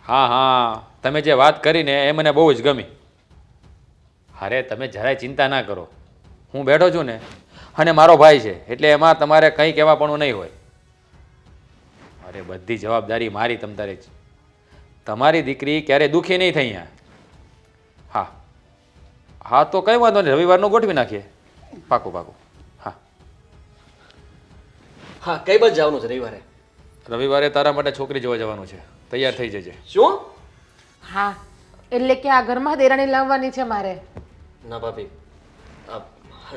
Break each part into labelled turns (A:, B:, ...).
A: હા હા, તમે જે વાત કરીને એ મને બહુ જ ગમી. અરે તમે જરાય ચિંતા ના કરો, હું બેઠો છું ને, અને મારો ભાઈ છે એટલે એમાં તમારે કંઈ કહેવાપણું નહીં હોય. અરે બધી જવાબદારી મારી તમ તારે જ. તમારી દીકરી ક્યારે દુઃખી નહીં થઈ અહીંયા. હા હા, તો કંઈ વાંધો નહીં, રવિવારનું ગોઠવી નાખીએ. પાકું પાકું. હા,
B: હા, કઈ બાજુ જવાનું છે રવિવારે?
A: રવિવારે તારા માટે છોકરી જોવા જવાનું છે, તૈયાર થઈ જજે.
B: શું?
C: હા, એટલે કે આ ઘરમાં દેરાણી લાવવાની છે મારે.
B: ના ભાભી,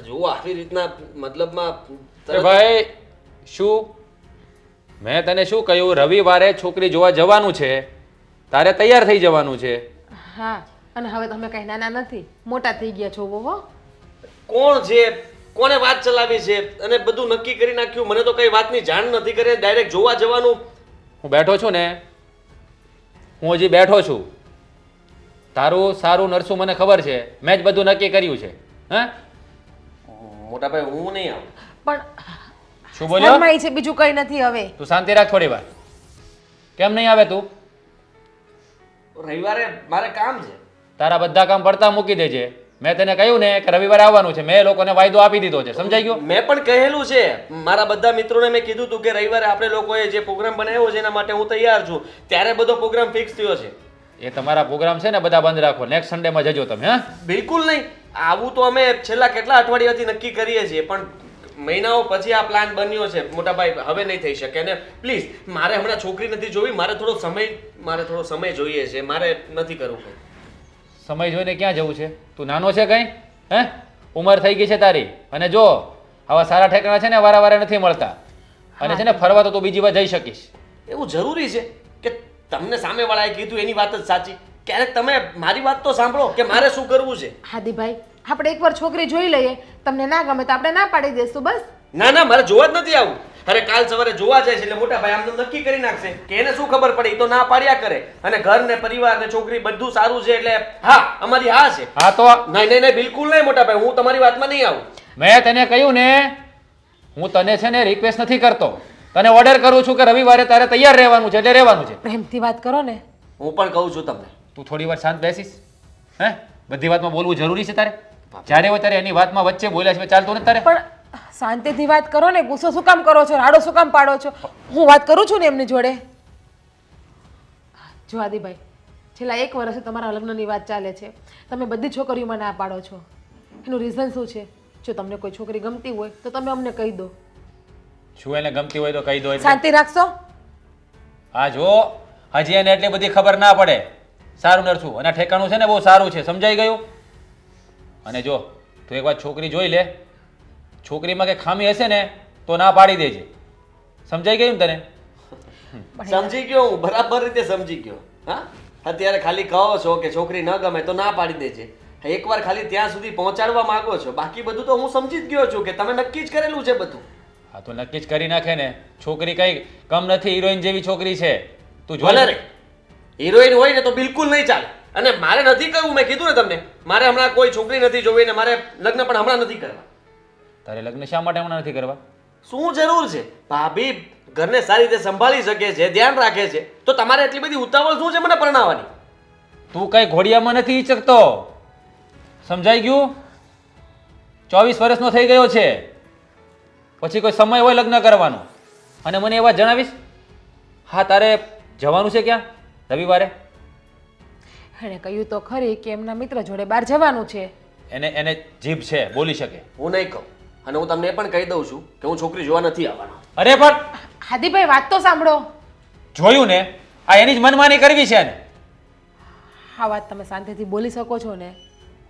B: જો આવી રીતના મતલબમાં
A: અરે ભાઈ, શું મેં તને શું કહ્યું? રવિવારે છોકરી જોવા જવાનું છે, તારે તૈયાર થઈ જવાનું છે.
C: હા, અને હવે તમે કઈ નાના નથી, મોટા થઈ ગયા છો હો.
B: કોણ છે, કોને વાત ચલાવી છે અને બધું નક્કી કરી નાખ્યું? મને તો કઈ વાતની જાણ નથી કરી, ડાયરેક્ટ જોવા જવાનું.
A: હું બેઠો છું ને, હું હજી બેઠો છું. તારું સારું નરસું મને ખબર છે, મેં જ બધું નક્કી કર્યું છે. હા,
B: મોટા ભાઈ, હું નહીં આવું.
C: પણ
A: શું બોલ્યો?
C: શરમાઈ છે, બીજું કઈ નથી. હવે
A: તું શાંતિ રાખ થોડી વાર. કેમ નહીં આવે તું?
B: રવિવારે મારે કામ છે.
A: તારા બધા કામ પડતા મૂકી દેજે. મેં તને કહ્યું ને કે રવિવારે આવવાનું છે, મેં લોકોને વાયદો આપી દીધો છે, સમજાઈ ગયું?
B: મેં પણ કહેલું છે, મારા બધા મિત્રોને મેં કીધું હતું કે રવિવારે આપણે લોકોએ જે પ્રોગ્રામ બનાવ્યો છે એના માટે હું તૈયાર છું. ત્યારે બધો પ્રોગ્રામ ફિક્સ થયો છે.
A: એ તમારા પ્રોગ્રામ છે ને બધા બંધ રાખો, નેક્સ્ટ સન્ડેમાં જજો તમે. હા,
B: બિલકુલ નહીં. આવું તો અમે છેલ્લા કેટલા અઠવાડિયાથી નક્કી કરીએ છીએ, પણ મહિનાઓ પછી આ પ્લાન બન્યો છે. મોટા ભાઈ, હવે નહીં થઈ શકે. અને પ્લીઝ, મારે હમણાં છોકરી નથી જોવી, મારે થોડો સમય જોઈએ છે. મારે નથી કરવું કંઈ.
A: સમય જોઈને ક્યાં જવું છે? તું નાનો છે કંઈ? હે, ઉંમર થઈ ગઈ છે તારી. અને જો આવા સારા ઠેકાણા છે ને વારે વારે નથી મળતા. અને છે ને ફરવા તો તું બીજી વાર જઈ શકીશ.
B: એવું જરૂરી છે કે તમને સામેવાળાએ કીધું એની વાત જ સાચી? ક્યારેક તમે મારી વાત તો સાંભળો કે મારે શું કરવું છે.
C: હાદીભાઈ, આપણે એકવાર છોકરી જોઈ લઈએ, તમને ના ગમે તો આપણે ના પાડી દઈશું બસ.
B: ના ના, મારે જોવા જ નથી આવું. અરે કાલ સવારે જોવા જાય છે એટલે મોટા ભાઈ આમ નક્કી કરી નાખશે કે એને શું ખબર પડે, એ તો ના પાડ્યા કરે. અને ઘર ને પરિવાર ને છોકરી બધું સારું છે એટલે હા, અમારી હા છે.
A: હા તો
B: નહીં નહીં નહીં, બિલકુલ નહીં મોટા ભાઈ, હું તમારી વાતમાં નહીં આવું.
A: મેં તને કહ્યું ને, હું તને છે ને રિક્વેસ્ટ નથી કરતો, તને ઓર્ડર કરું છું કે રવિવારે તારે તૈયાર રહેવાનું છે એટલે રહેવાનું છે.
C: પ્રેમથી વાત કરો ને.
B: હું પણ કહું છું તમને.
A: તું થોડી વાર શાંત બેસીશ? હે, બધી વાતમાં બોલવું જરૂરી છે તારે? જ્યારે હોય ત્યારે એની વાતમાં વચ્ચે બોલ્યા છે ચાલતું નથી તારે?
C: પણ શાંતિથી વાત કરો ને, ગુસ્સો શું કામ કરો છો, રાડો શું કામ પાડો છો? હું વાત કરું છું ને એમની જોડે. જો આદિભાઈ, છેલ્લા 1 વર્ષથી તમારા લગ્નની વાત ચાલે છે, તમે બધી છોકરીઓમાં ના પાડો છો. એનું રીઝન શું છે? જો તમને કોઈ છોકરી ગમતી હોય તો તમે અમને કહી દો.
A: શું એને ગમતી હોય તો કહી દો.
C: શાંતિ રાખશો?
A: હા, જો હજી એને એટલી બધી ખબર ના પડે. સારું નરસું અને ઠેકાણું છે ને બહુ સારું છે, સમજાઈ ગયું? અને જો તું એકવાર છોકરી જોઈ લે, છોકરીમાં કંઈ ખામી હશે ને તો ના પાડી દેજે. સમજાઈ ગયું ને તને?
B: સમજી ગયો, હું બરાબર રીતે સમજી ગયો. હા, અત્યારે ખાલી કહો છો કે છોકરી ન ગમે તો ના પાડી દેજે. એકવાર ખાલી ત્યાં સુધી પહોંચાડવા માંગો છો, બાકી બધું તો હું સમજી જ ગયો છું કે તમે નક્કી જ કરેલું છે બધું.
A: હા, તો નક્કી જ કરી નાખે ને. છોકરી કઈ કમ નથી, હિરોઈન જેવી છોકરી છે. તું
B: ભલે
A: જોઈ
B: રે, હિરોઈન હોય ને તો બિલકુલ નહીં ચાલે. અને મારે નથી કરવું, મેં કીધું ને તમને, મારે હમણાં કોઈ છોકરી નથી જોવી ને મારે લગ્ન પણ હમણાં નથી કરવા.
A: તારે લગ્ન શા માટે હમણાં નથી કરવા?
B: શું જરૂર છે? ભાભી ઘરને સારી રીતે સંભાળી શકે છે, ધ્યાન રાખે છે, તો તમારે એટલી બધી ઉતાવળ શું છે મને પરણાવવાની?
A: તું કઈ ઘોડિયામાં નથી ઈચકતો, સમજાઈ ગયું? 24 વર્ષનો થઈ ગયો છે, પછી કોઈ સમય હોય લગ્ન કરવાનો. અને મને એ વાત જણાવીશ? હા, તારે જવાનું છે ક્યાં રવિવારે?
C: એણે કહ્યું તો ખરી કે એમના મિત્ર જોડે બહાર જવાનું છે.
A: એને જીભ છે, બોલી શકે.
B: હું નહીં કહું, અને હું તમને એ પણ કહી દઉં છું કે હું છોકરી જોવા નથી આવવાનો.
A: અરે પણ
C: હાદીભાઈ, વાત તો સાંભળો.
A: જોયું ને, આ એની જ મનમાની કરવી છે ને.
C: આ વાત તમે શાંતિથી બોલી શકો છો ને?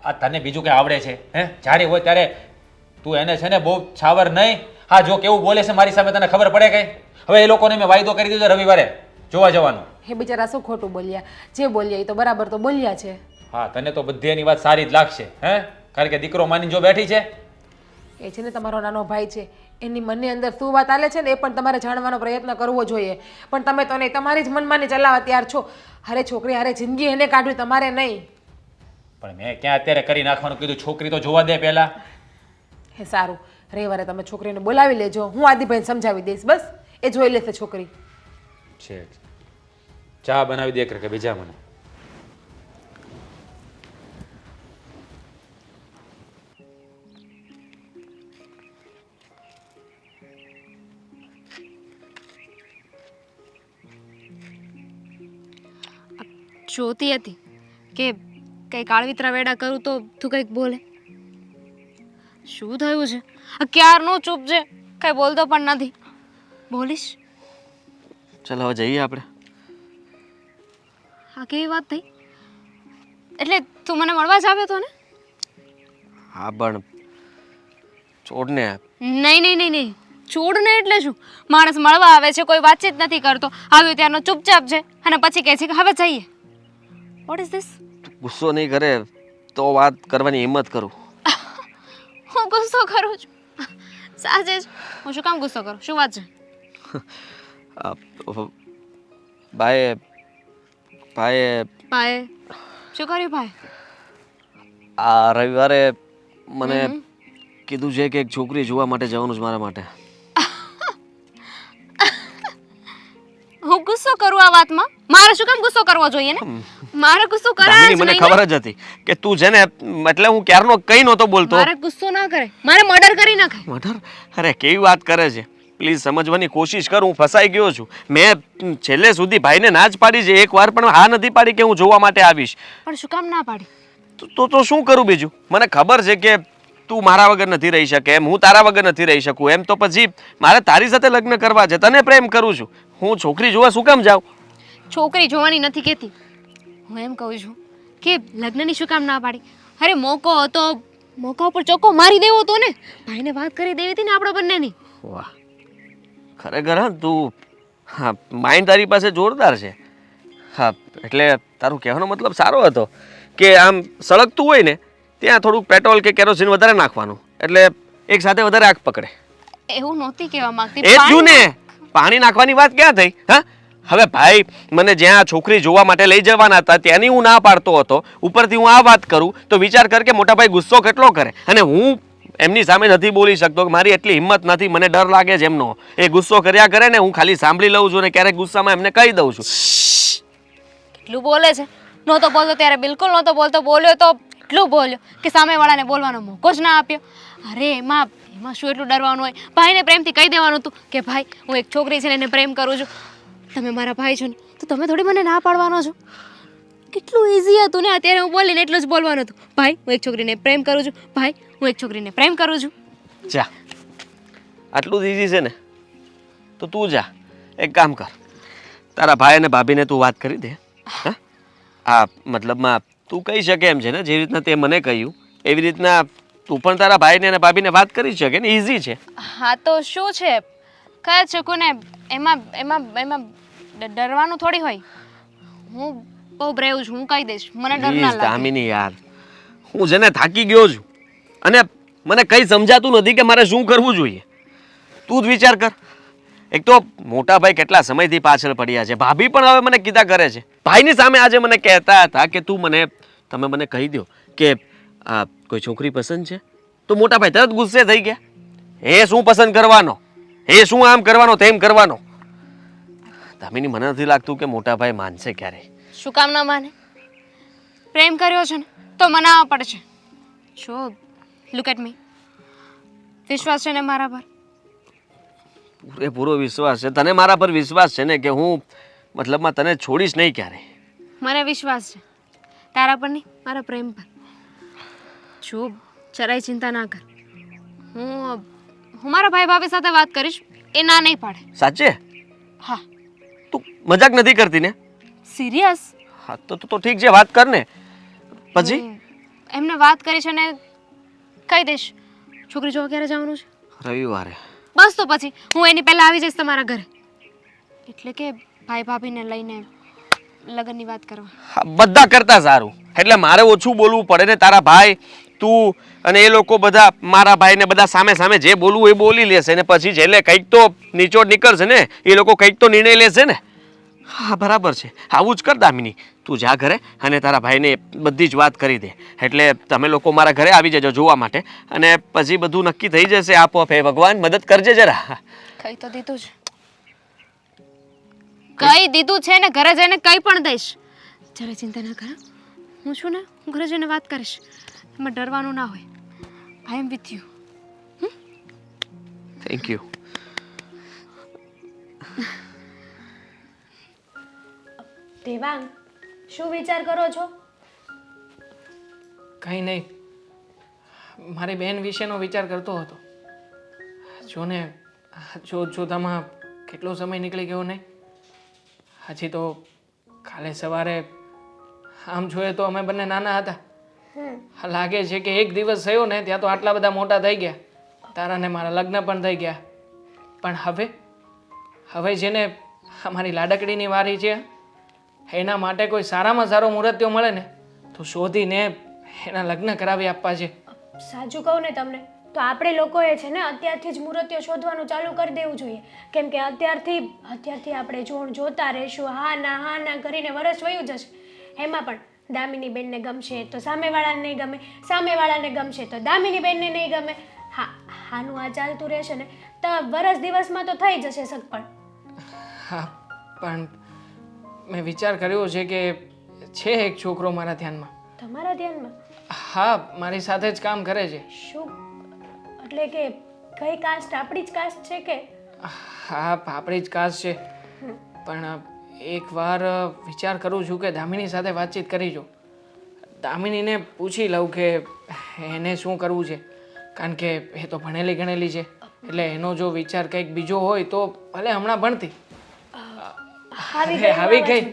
A: આ તને બીજું કંઈ આવડે છે? હે, જ્યારે હોય ત્યારે તું એને છે ને બહુ છાવર નહીં. હા, જો કેવું બોલે છે મારી સામે તને ખબર પડે કઈ? હવે એ લોકોને મેં વાયદો કરી દીધો રવિવારે જોવા જવાનું.
C: એ બિચારા શું ખોટું બોલ્યા? જે બોલ્યા એ તો બરાબર તો બોલ્યા છે.
A: હા, તને તો બધી એની વાત સારી જ લાગશે. હે, કારણ કે દીકરો માની જો બેઠી છે.
C: એ છે ને તમારો નાનો ભાઈ છે, એની મનની અંદર શું વાત ચાલે છે ને એ પણ તમારે જાણવાનો પ્રયત્ન કરવો જોઈએ. પણ તમે તો નહીં, તમારી જ મનમાની ચલાવવા તૈયાર છો. અરે છોકરી હારે જિંદગી એને કાઢવી, તમારે નહીં.
A: પણ મેં ક્યાં અત્યારે કરી નાખવાનું કીધું? છોકરી તો જોવા દે પહેલા.
C: હે સારું, રવિવારે તમે છોકરીને બોલાવી લેજો, હું આદિભાઈને સમજાવી દઈશ. બસ એ જોઈ લેશે છોકરી.
A: છે ચા બનાવી દે કે બીજા મને.
D: જોતી હતી કે કંઈ કાળવિતરા વેડા કરું તો તું કંઈક બોલે. શું થયું છે? આ ક્યારનું ચૂપ છે, કંઈ બોલતો પણ નથી. બોલીશ?
B: ચાલ હવે જઈએ આપણે.
D: આ કેવી વાત થઈ? એટલે તું મને મળવા જ આવ્યો હતો ને?
B: હા પણ છોડને.
D: નહીં નહીં નહીં નહીં, છોડને એટલે શું? માણસ મળવા આવે છે, કોઈ વાતચીત નથી કરતો, આવ્યો ત્યારનો ચૂપચાપ છે અને પછી કહે છે કે હવે જઈએ. What is this?
B: ગુસ્સો નહીં કરે તો વાત કરવાની હિંમત કરું.
D: હું ગુસ્સો કરું છું? સાચે જ હું શું કામ ગુસ્સો કરું? શું વાત છે?
B: ભાઈએ ભાઈએ
D: ભાઈ શું કર્યું? ભાઈ
B: આ રવિવારે મને કીધું છે કે એક છોકરી જોવા માટે જવાનું છે મારા માટે.
D: હું ગુસ્સો કરું આ વાતમાં? મારે શું કામ ગુસ્સો કરવો જોઈએ ને? મારે ગુસ્સો કરાય જ
B: મને
D: નહીં ને?
B: ખબર જ હતી કે તું છે ને, એટલે હું ક્યારનો કઈ નહોતો બોલતો.
D: મારે ગુસ્સો ના કરે, મારે મર્ડર કરી નાખે.
B: મધર, અરે કેવી વાત કરે છે. પ્લીઝ સમજવાની કોશિશ કર. હું ફસાઈ ગયો છું. મેં છેલ્લે સુધી ભાઈને ના જ પાડી છે, એક વાર પણ હા નથી પાડી કે હું જોવા માટે આવીશ.
D: પણ શું કામ ના પાડી?
B: તો શું કરું બીજું? મને ખબર છે કે તું મારા વગર નથી રહી શકે એમ, હું તારા વગર નથી રહી શકું એમ, તો પછી મારે તારી સાથે લગ્ન કરવા છે. તને પ્રેમ કરું છું. હું છોકરી જોવા શું કામ જાઉં?
D: છોકરી જોવાની નથી કહેતી, હું એમ કહું છું કે લગ્નની શું કામ ના પાડી? અરે મોકો હતો, મોકા ઉપર ચોખ્ખો મારી દેવો હતો ને, ભાઈને વાત કરી દેવી હતી ને આપણે બંનેની.
B: વાહ, ખરેખર હા તું, હા માઇન્ડ તારી પાસે જોરદાર છે. હા એટલે તારું કહેવાનો મતલબ સારો હતો કે આમ સળગતું હોય ને ત્યાં થોડુંક પેટ્રોલ કે કેરોસીન વધારે નાખવાનું, એટલે એક સાથે વધારે આગ પકડે.
D: એવું નહોતી કહેવા માંગતી.
B: એ જ ને, પાણી નાખવાની વાત ક્યાં થઈ? હા હવે ભાઈ મને જ્યાં છોકરી જોવા માટે લઈ જવાના હતા ત્યાંની હું ના પાડતો હતો, ઉપરથી હું આ વાત કરું તો વિચાર કર કે મોટા ભાઈ ગુસ્સો કેટલો કરે. અને હું એમની સામે નથી બોલી શકતો, મારી એટલી હિંમત નથી, મને ડર લાગે છે એમનો. એ ગુસ્સો કર્યા કરે ને હું ખાલી સાંભળી લઉં છું ને ક્યારેક ગુસ્સામાં એમને કહી દઉં છું.
D: કેટલું બોલે છે? નહોતો બોલતો ત્યારે બિલકુલ નહોતો બોલતો, બોલ્યો તો એટલું બોલ્યો કે સામેવાળાને બોલવાનો મોકો જ ના આપ્યો. અરે એમાં શું એટલું ડરવાનું હોય? ભાઈને પ્રેમથી કહી દેવાનું હતું કે ભાઈ હું એક છોકરી છે ને એને પ્રેમ કરું છું, તમે મારા ભાઈ છો ને તો તમે થોડી મને ના પાડવાનો છો. કેટલું ઇઝી હતું ને. અત્યારે હું બોલીને એટલું જ બોલવાનું હતું, ભાઈ હું એક છોકરીને પ્રેમ કરું છું, ભાઈ હું એક છોકરીને પ્રેમ કરું છું.
B: જા, આટલું જ ઈઝી છે ને તો તું જા, એક કામ કર, તારા ભાઈ અને ભાભીને તું વાત કરી દે. હા આ મતલબમાં તું કહી શકે એમ છે ને, જેવી રીતના તે મને કહ્યું એવી રીતના તું પણ તારા ભાઈને અને ભાભીને વાત કરી શકે ને. ઈઝી છે.
D: હા તો શું છે, કહી શકું ને. એમાં એમાં એમાં ડરવાનું થોડી હોય. હું બહુ બ્રેવ છું, હું કહી દઈશ, મને ડર ના
B: પ્લીઝ
D: લાગે.
B: દામિની યાર, હું છે ને થાકી ગયો છું અને મને કંઈ સમજાતું નથી કે મારે શું કરવું જોઈએ. તું જ વિચાર કર. એક તો મોટા ભાઈ કેટલા સમયથી પાછળ પડ્યા છે, ભાભી પણ હવે મને કીધા કરે છે. ભાઈની સામે આજે મને કહેતા હતા કે તમે મને કહી દો કે આ કોઈ છોકરી પસંદ છે, તો મોટા ભાઈ તરત ગુસ્સે થઈ ગયા. એ શું પસંદ કરવાનો, એ શું આમ કરવાનો તેમ કરવાનો. દામિની મને નથી લાગતું કે મોટા ભાઈ માનશે ક્યારે.
D: શું કામ ના માને? પ્રેમ કર્યો છે ને તો મનાવવા પડશે. જો લુક એટ મી, વિશ્વાસ છે ને મારા પર?
B: પૂરેપૂરો વિશ્વાસ છે. તને મારા પર વિશ્વાસ છે ને કે હું મતલબમાં તને છોડીશ નહીં ક્યારે?
D: મને વિશ્વાસ છે તારા પર નહીં, મારા પ્રેમ પર. જો જરાય ચિંતા ના કર, હું મારા ભાઈ ભાભી સાથે વાત કરીશ, એ ના નહીં પાડે.
B: સાચે?
D: હા.
B: તું મજાક નથી કરતી ને?
D: સિરિયસ?
B: હા તો ઠીક છે, વાત કર ને. પછી
D: એમને વાત કરી છે ને કહી દઈશ છોકરી જોવા ક્યારે જવાનું છે.
B: રવિવારે.
D: બસ તો પછી હું એની પહેલા આવી જઈશ તમારા ઘરે, એટલે કે ભાઈ ભાભીને લઈને લગ્નની વાત કરવા.
B: હા, બધા કરતા સારું. એટલે મારે ઓછું બોલવું પડે ને. તારા ભાઈ, તું અને એ લોકો બધા, મારા ભાઈને બધા સામે સામે જે બોલવું એ બોલી લેશે ને પછી છેલ્લે કંઈક તો નીચોડ નીકળશે ને, એ લોકો કંઈક તો નિર્ણય લેશે ને. હા બરાબર છે, આવું જ કર દામિની. તું જા ઘરે અને તારા ભાઈને બધી જ વાત કરી દે, એટલે તમે લોકો મારા ઘરે આવી જજો જોવા માટે, અને પછી બધું નક્કી થઈ જશે આપોઆપ. હે ભગવાન મદદ કરજે જરા.
D: કહી તો દીધું છે. કહી દીધું છે ને, ઘરે જઈને કંઈ પણ દઈશ. જ્યારે ચિંતા ના કર, હું છું ને, હું ઘરે જઈને વાત કરીશ. એમાં ડરવાનું ના હોય. I am with you.
B: Thank you.
E: Devang, શું વિચાર કરો છો?
F: કંઈ નહીં, મારી બહેન વિશેનો વિચાર કરતો હતો. જો ને, જોતામાં કેટલો સમય નીકળી ગયો નહીં. હજી તો કાલે સવારે આમ જોઈએ તો અમે બંને નાના હતા. લાગે છે કે એક દિવસ થયો ને ત્યાં તો આટલા બધા મોટા થઈ ગયા. તારા ને મારા લગ્ન પણ થઈ ગયા. પણ હવે જેને અમારી લાડકડીની વારી છે, એના માટે કોઈ સારામાં સારો મુહૂર્ત્યો મળે ને તો શોધીને એના લગ્ન કરાવી આપવા છે.
E: સાચું કહું ને તમને તો આપણે લોકોએ છે ને અત્યારથી જ મુહૂર્ત્યો શોધવાનું ચાલુ કરી દેવું જોઈએ. કેમ કે અત્યારથી આપણે જોતા રહીશું, હા ના કરીને વરસ વયું જશે. એમાં પણ દામિની બેનને ગમશે તો સામેવાળાને નહીં ગમે, સામેવાળાને ગમશે તો દામિની બેનને નહીં ગમે. હાનું આ ચાલતું રહેશે ને તો વરસ દિવસમાં તો થઈ જશે સગપણ.
F: હા, પણ મેં વિચાર કર્યો છે કે છે એક છોકરો મારા ધ્યાનમાં.
E: તમારા ધ્યાનમાં?
F: હા, મારી સાથે જ કામ કરે છે.
E: શું એટલે કે કઈ કાસ્ટ? આપણી જ કાસ્ટ છે કે?
F: હા, આપણી જ કાસ્ટ છે. પણ એકવાર વિચાર કરું છું કે દામિની સાથે વાતચીત કરી જો. દામિનીને પૂછી લઉં કે એને શું કરવું છે. કારણ કે એ તો ભણેલી ગણેલી છે, એટલે એનો જો વિચાર કંઈક બીજો હોય તો ભલે હમણાં ભણતી. આવી ગઈ.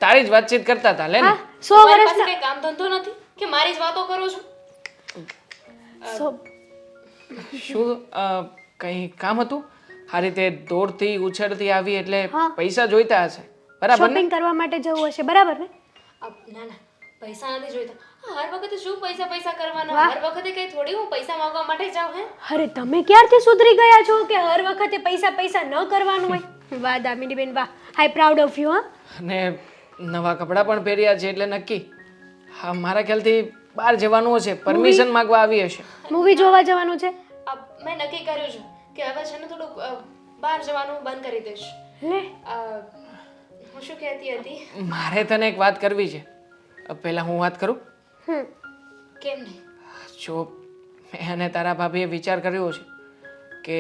F: તારી જ વાતચીત કરતા હતા. લે ને,
E: 100
D: મારી
E: વર્ષ
D: પાસે કંઈ કામ ધંધો નથી કે મારી જ વાતો કરું છું.
F: શું કંઈ કામ હતું? આ રીતે દોડતી ઉછળતી આવી એટલે પૈસા જોઈતા હશે, બરાબર ને?
E: શોપિંગ કરવા માટે જવું હશે, બરાબર ને?
D: ના પૈસા નથી જોઈતા. હર વખતે શું પૈસા કરવાના? હર વખતે કઈ થોડી હું પૈસા માંગવા માટે જાઉં હે?
E: અરે તમે ક્યારથી સુધરી ગયા છો કે હર વખતે પૈસા ન કરવાનું હોય? વાહ દામિની બેન વાહ, આઈ પ્રાઉડ ઓફ યુ.
F: અને નવા કપડાં પણ પહેર્યા છે એટલે નક્કી. હા, મારા ખ્યાલથી બહાર જવાનું હશે, પરમિશન માંગવા આવી હશે.
E: મૂવી જોવા જવાનું છે?
D: મેં નક્કી કર્યું છે કે હવે છે ને થોડુંક બહાર જવાનું બંધ કરી દઈશ.
E: લે,
D: હું શું કહેતી હતી?
F: મારે તને એક વાત કરવી છે. પહેલા હું વાત કરું.
D: કેમ નહીં?
F: જો મેં અને તારા ભાભીએ વિચાર કર્યો છે કે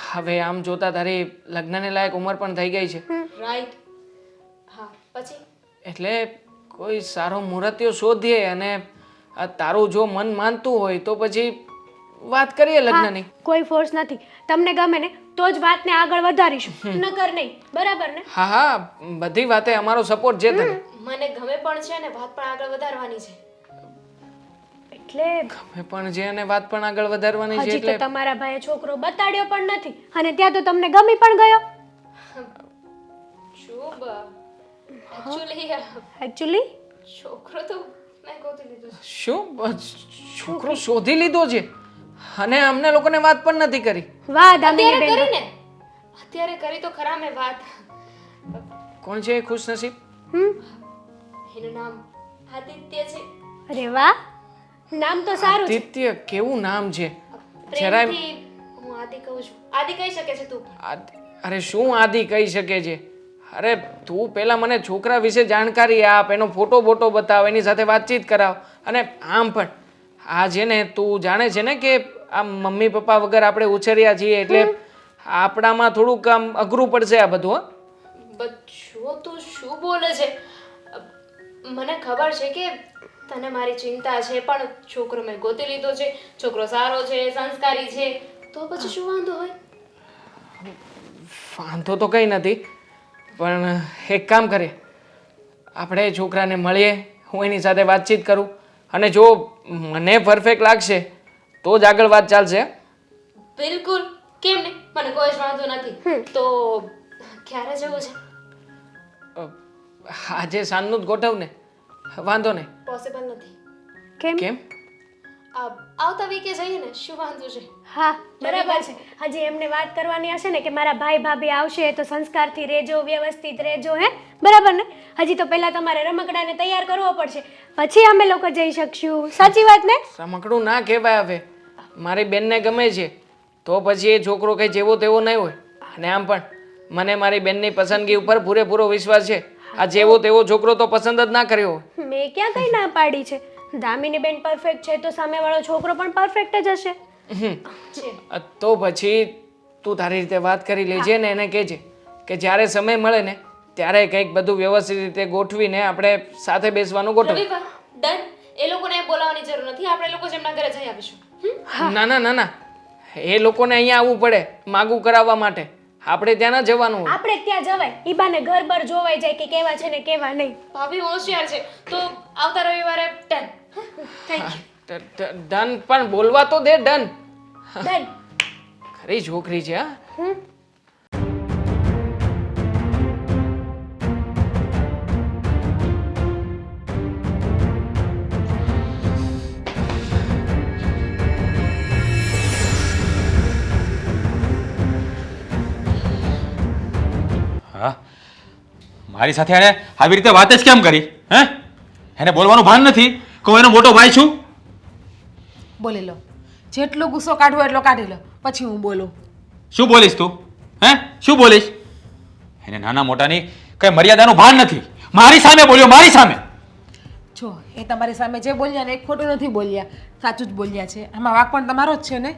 F: હવે આમ જોતા તારી લગ્નને લાયક ઉંમર પણ થઈ ગઈ છે,
D: રાઈટ. હા, પછી
F: એટલે કોઈ સારો મુહૂર્ત્યો શોધીએ અને આ તારું જો મન માનતું હોય તો પછી વાત કરીએ લગ્નની.
E: કોઈ ફોર્સ નથી. તમને ગમે ને તો જ વાતને આગળ વધારીશું, નકર નહીં. બરાબર ને?
F: હા, બધી વાતે અમારો સપોર્ટ છે તને.
D: મને ગમે પણ છે ને વાત પણ આગળ વધારવાની છે.
E: એટલે
F: ગમે પણ છે અને વાત પણ આગળ વધારવાની છે
E: હજી તો
F: એટલે
E: તમારા ભાઈએ છોકરો બતાડ્યો પણ નથી અને ત્યાં તો તમને ગમી પણ ગયો.
D: શુભ
E: એકચ્યુઅલી
D: છોકરો તો મેં ગોતી લીધો છે.
F: શું છોકરો શોધી લીધો છે અને અમને લોકોને વાત પણ નથી કરી?
E: વાહ દામિની
D: અત્યારે
E: બેન.
D: કરી ને, અત્યારે કરી તો ખરા મેં વાત.
F: કોણ છે એ ખુશનસીબ?
D: એનું નામ આદિત્ય છે.
E: અરે વાહ, નામ તો સારું છે.
F: આદિત્ય, કેવું નામ છે! જરાય
D: પ્રેમથી હું આદિ કહું છું. આદિ કહી શકે છે તું.
F: અરે શું આદિ કહી શકે છે? અરે તું પહેલા મને છોકરા વિશે જાણકારી આપ, એનો ફોટો બોટો બતાવ, એની સાથે વાતચીત કરાવ. અને આમ પણ આ છે ને, તું જાણે છે ને કે આ મમ્મી પપ્પા વગર આપણે ઉછર્યા છીએ એટલે આપણામાં થોડુંક આમ અઘરું પડશે આ બધું.
D: બચ્ચો તું શું બોલે છે? મને ખબર છે કે તને મારી ચિંતા છે, પણ છોકરો મેં ગોતી લીધો છે, છોકરો સારો છે, સંસ્કારી છે, તો પછી શું વાંધો હોય?
F: વાંધો તો કંઈ નથી, પણ એક કામ કરીએ, આપણે છોકરાને મળીએ, હું એની સાથે વાતચીત કરું અને જો મને પરફેક્ટ લાગશે તો જ આગળ વાત ચાલશે.
D: બિલકુલ, કેમ નહીં? મને કોઈ જ વાંધો નથી. તો ક્યારે જવું છે?
F: આજે સાંજનું જ ગોઠવ ને, વાંધો નહીં.
D: પોસિબલ નથી.
E: કેમ?
F: કેમ?
D: આવતા વીકે જઈએ ને, શું વાંધો છે?
E: હા બરાબર છે. હજી એમને વાત કરવાની હશે ને કે મારા ભાઈ ભાભી આવશે તો સંસ્કારથી રહેજો, વ્યવસ્થિત રહેજો. હે, બરાબર ને? હજી તો પહેલા તમારે રમકડાને તૈયાર કરવો પડશે, પછી અમે લોકો જઈ શકશું. સાચી વાત ને?
F: રમકડું ના કહેવાય. હવે મારી બેનને ગમે છે તો પછી એ છોકરો કંઈ જેવો તેવો નહીં હોય. અને આમ પણ મને મારી બેનની પસંદગી ઉપર પૂરેપૂરો વિશ્વાસ છે. આ જેવો તેવો છોકરો તો પસંદ જ ના કર્યો.
E: મેં ક્યાં કઈ ના પાડી છે? દામિની બેન પરફેક્ટ છે તો સામેવાળો છોકરો પણ પરફેક્ટ જ હશે.
F: તો પછી તું તારી રીતે વાત કરી લેજે ને એને કહેજે કે જ્યારે સમય મળે ને ત્યારે કંઈક બધું વ્યવસ્થિત રીતે ગોઠવીને આપણે સાથે બેસવાનું ગોઠવીએ.
D: ડન. એ લોકોને બોલાવવાની જરૂર નથી, આપણે લોકો જ એમના ઘરે જઈ આવીશું.
F: ના ના ના ના, એ લોકોને અહીંયા આવવું પડે માગું કરાવવા માટે. આપણે ત્યાં ના જવાનું હોય.
E: આપણે ત્યાં જવાય, ઈબાને ઘર બર જોવાઈ જાય કે કેવા છે ને કેવા નહીં.
D: ભાભી હોશિયાર છે, તો આવતા રવિવારે ડન. Thank you.
F: ડન પણ બોલવા તો દે. ડન.
E: ડન.
F: ખરી છોકરી છે હા.
A: હા, મારી સાથે એને આવી રીતે વાત જ કેમ કરી? હે, એને બોલવાનું ભાન નથી કે હું એનો મોટો ભાઈ છું?
C: બોલી લો, જેટલો ગુસ્સો કાઢવો એટલો કાઢી લો, પછી હું બોલું.
A: શું બોલીશ તું? હે, શું બોલીશ? એને નાના મોટાની કઈ મર્યાદાનું ભાન નથી. મારી સામે બોલ્યો, મારી સામે.
C: જો એ તમારી સામે જે બોલ્યા ને એ ખોટું નથી બોલ્યા, સાચું જ બોલ્યા છે. આમાં વાંક પણ તમારો જ છે ને.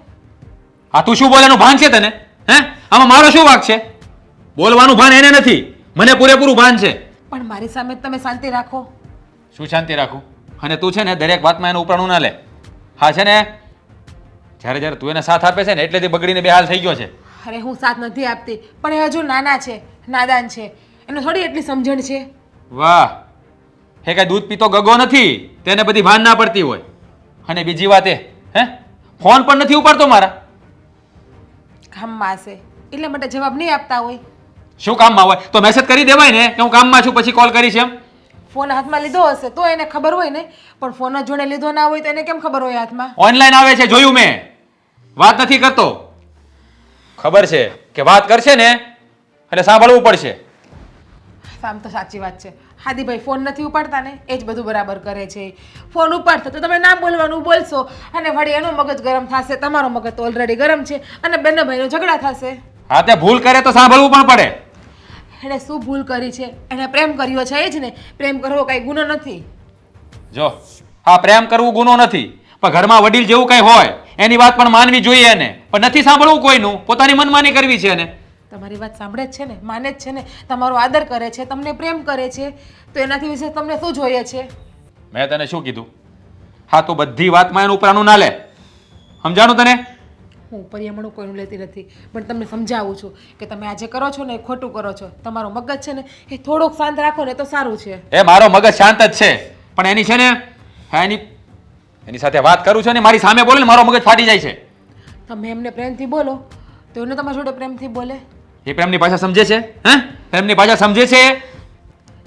A: આ તું શું બોલેનું ભાન છે તને? હે, આમાં મારો શું વાંક છે? બોલવાનું ભાન એને નથી, મને પૂરેપૂરું ભાન છે.
C: પણ મારી સામે તમે શાંતિ રાખો.
A: શું શાંતિ રાખું? અને તું છે ને દરેક વાતમાં એનું ઉપરાણું ના લે. હા છે ને, જ્યારે જ્યારે તું એને સાથ આપે છે ને એટલેથી બગડીને બે હાલ થઈ ગયો છે.
C: અરે હું સાથ નથી આપતી, પણ એ હજુ નાના છે, નાદાન છે, એને થોડી એટલી સમજણ છે.
A: વાહ, હે કઈ દૂધ પીતો ગગો નથી, તેને બધી ભાન ના પડતી હોય. અને બીજી વાત એ, હે, ફોન પણ નથી ઉપાડતો મારા.
C: કામમાં હશે એટલે માટે જવાબ નહીં આપતા હોય.
A: શું કામમાં હોય તો મેસેજ કરી દેવાય ને કે હું કામમાં છું પછી કોલ કરીશ એમ.
C: ફોન હાથમાં લીધો હશે તો એને ખબર હોય ને, પણ ફોન જ જોડે લીધો ના હોય તો એને કેમ ખબર હોય હાથમાં?
A: ઓનલાઈન આવે છે, જોયું મેં. વાત નથી કરતો. ખબર છે કે વાત કરશે ને એટલે સાંભળવું પડશે.
C: આમ તો સાચી વાત છે, હાદીભાઈ ફોન નથી ઉપાડતા ને એ જ બધું બરાબર કરે છે. ફોન ઉપાડશે તો તમે ના બોલવાનું બોલશો અને વળી એનું મગજ ગરમ થશે, તમારો મગજ તો ઓલરેડી ગરમ છે અને બંને ભાઈનો ઝઘડા થશે.
A: હા, તે ભૂલ કરે તો સાંભળવું પણ પડે.
C: એણે શું ભૂલ કરી છે? એણે પ્રેમ કર્યો છે એ જ ને. પ્રેમ કરવો કઈ ગુનો નથી.
A: જો, હા, પ્રેમ કરવું ગુનો નથી, પણ ઘરમાં વડીલ જેવું કઈ હોય એની વાત પણ માનવી જોઈએ એને. પણ નથી સાંભળવું કોઈનું, પોતાની મનમાની કરવી છે એને.
C: તમારી વાત સાંભળે જ છે ને, માને જ છે ને, તમારો આદર કરે છે, તમને પ્રેમ કરે છે, તો એનાથી વિશે તમને શું જોઈએ છે?
A: મેં તને શું કીધું? હા, તો બધી વાતમાં એનું ઉપરાનું ના લે. સમજાણું તને?
C: હું પરિયામણું કોઈનું લેતી નથી, પણ તમને સમજાવું છું કે તમે આજે કરો છો ને એ ખોટું કરો છો. તમારો મગજ છે ને એ થોડોક શાંત રાખો ને તો સારું છે.
A: એ મારો મગજ શાંત જ છે, પણ એની છે ને, હા, એની સાથે વાત કરું છું ને મારી સામે બોલે ને મારો મગજ ફાટી જાય છે.
C: તમે એમને પ્રેમથી બોલો તો એને તમારા જોડે પ્રેમથી બોલે.
A: એ પ્રેમની ભાષા સમજે છે? હે, પ્રેમની ભાષા સમજે છે?